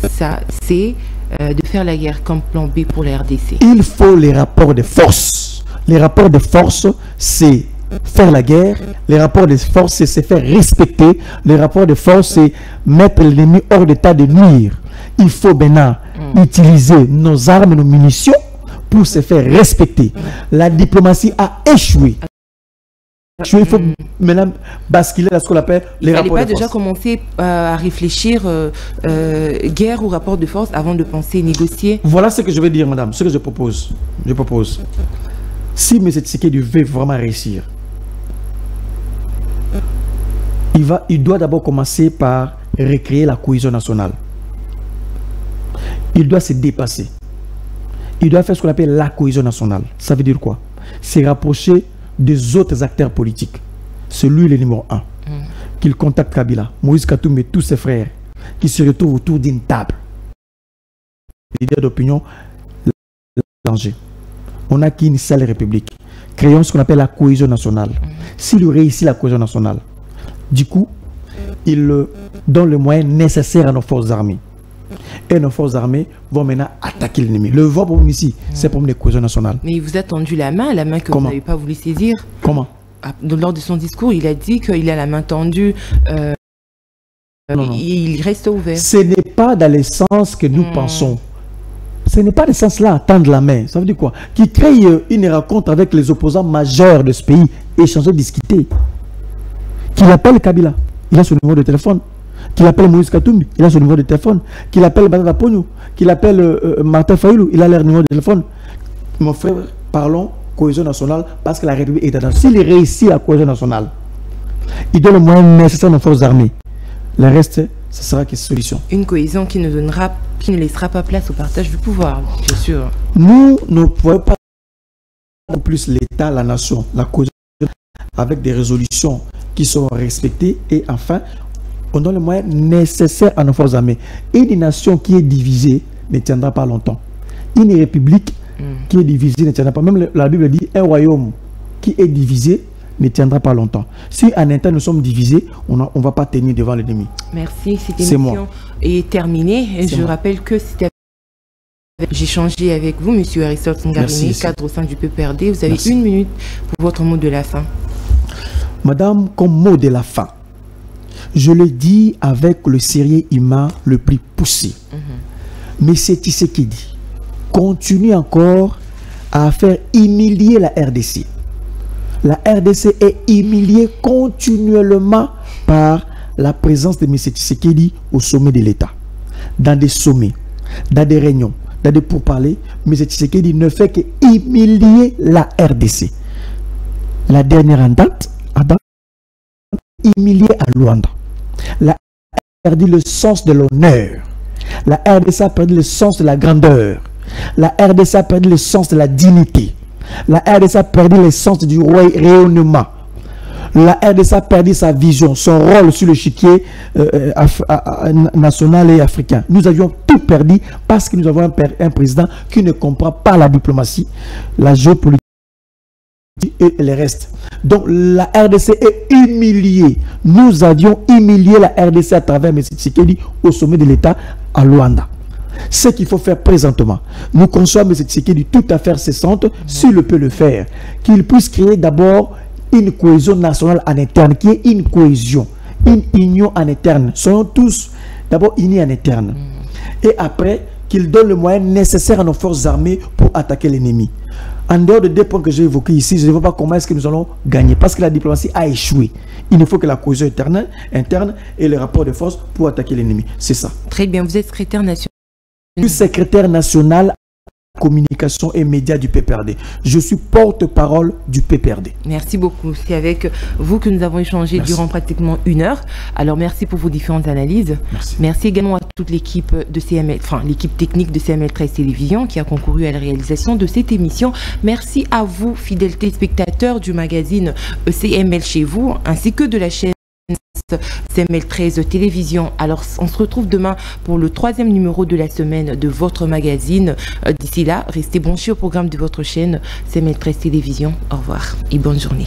ça, c'est de faire la guerre comme plan B pour la RDC. Il faut les rapports de force. Les rapports de force, c'est faire la guerre. Les rapports de force, c'est se faire respecter. Les rapports de force, c'est mettre l'ennemi hors d'état de nuire. Il faut maintenant utiliser nos armes, nos munitions pour se faire respecter. La diplomatie a échoué. Il faut maintenant basculer à ce qu'on appelle les rapports de force. Il ne fallait pas déjà commencer à réfléchir guerre ou rapport de force avant de penser négocier? Voilà ce que je veux dire, madame, ce que je propose. Je propose. Si M. Tshisekedi veut vraiment réussir, il doit d'abord commencer par recréer la cohésion nationale. Il doit se dépasser. Il doit faire ce qu'on appelle la cohésion nationale. Ça veut dire quoi? Se rapprocher des autres acteurs politiques. C'est lui le numéro 1. Qu'il contacte Kabila, Moïse Katumbi et tous ses frères, qui se retrouvent autour d'une table. Leader d'opinion, danger. On a qu'une seule république. Créons ce qu'on appelle la cohésion nationale. S'il réussit la cohésion nationale, du coup, il donne les moyens nécessaires à nos forces armées. Et nos forces armées vont maintenant attaquer l'ennemi. Le vrai problème ici, c'est le problème de cohésion nationale. Mais il vous a tendu la main que vous n'avez pas voulu saisir. Comment? Lors de son discours, il a dit qu'il a la main tendue. Non. Il reste ouvert. Ce n'est pas dans le sens que nous pensons. Ce n'est pas dans ce sens-là, tendre la main. Ça veut dire quoi? Qu'il crée une rencontre avec les opposants majeurs de ce pays, échanger, discuter. Qu'il appelle Kabila, il a son numéro de téléphone. Qu'il appelle Moïse Katumbi, il a son numéro de téléphone. Qu'il appelle Batata Pogno, qu'il appelle Martin Fayoulou, il a leur numéro de téléphone. Mon frère, parlons cohésion nationale parce que la République est dedans. S'il réussit la cohésion nationale, il donne le moyen nécessaire aux forces armées. Le reste, ce sera une solution. Une cohésion qui ne laissera pas place au partage du pouvoir, bien sûr. Nous ne pouvons pas plus l'État, la nation, la cohésion avec des résolutions qui sont respectées et enfin On donne les moyens nécessaires à nos forces armées. Une nation qui est divisée ne tiendra pas longtemps. Une république qui est divisée ne tiendra pas. Même la Bible dit un royaume qui est divisé ne tiendra pas longtemps. Si en interne nous sommes divisés, on ne va pas tenir devant l'ennemi. Merci. Cette émission est terminée. Et je rappelle que c'était j'ai changé avec vous, M. Aristote Ngarini, cadre au sein du PPRD. Vous avez 1 minute pour votre mot de la fin. Madame, comme mot de la fin, je le dis avec le sérieux humain le plus poussé. Mais c'est Tshisekedi continue encore à faire humilier la RDC. La RDC est humiliée continuellement par la présence de M. Tshisekedi au sommet de l'État. Dans des sommets, dans des réunions, dans des pourparlers, M. Tshisekedi ne fait que humilier la RDC. La dernière en date, humilié à Luanda. La RDC a perdu le sens de l'honneur. La RDC a perdu le sens de la grandeur. La RDC a perdu le sens de la dignité. La RDC a perdu le sens du rayonnement. La RDC a perdu sa vision, son rôle sur l'échiquier national et africain. Nous avions tout perdu parce que nous avons un président qui ne comprend pas la diplomatie, la géopolitique et le reste. Donc la RDC est humiliée. Nous avions humilié la RDC à travers M. Tshisekedi au sommet de l'État à Luanda. Ce qu'il faut faire présentement, nous concevons M. Tshisekedi tout à fait cessante, s'il peut le faire, qu'il puisse créer d'abord une cohésion nationale en interne, qui est une cohésion, une union en interne. Soyons tous d'abord unis en interne. Et après, qu'il donne le moyen nécessaire à nos forces armées pour attaquer l'ennemi. En dehors de 2 points que j'ai évoqués ici, je ne vois pas comment est-ce que nous allons gagner. Parce que la diplomatie a échoué. Il ne faut que la cohésion interne et le rapport de force pour attaquer l'ennemi. C'est ça. Très bien, vous êtes secrétaire national. Je suis secrétaire national communication et médias du PPRD. Je suis porte-parole du PPRD. Merci beaucoup. C'est avec vous que nous avons échangé durant pratiquement 1 heure. Alors merci pour vos différentes analyses. Merci également à toute l'équipe de CML, enfin l'équipe technique de CML 13 Télévision qui a concouru à la réalisation de cette émission. Merci à vous, fidèles téléspectateurs du magazine CML chez vous, ainsi que de la chaîne CML 13 Télévision. Alors on se retrouve demain pour le 3e numéro de la semaine de votre magazine. D'ici là, restez branchés au programme de votre chaîne CML 13 Télévision. Au revoir et bonne journée.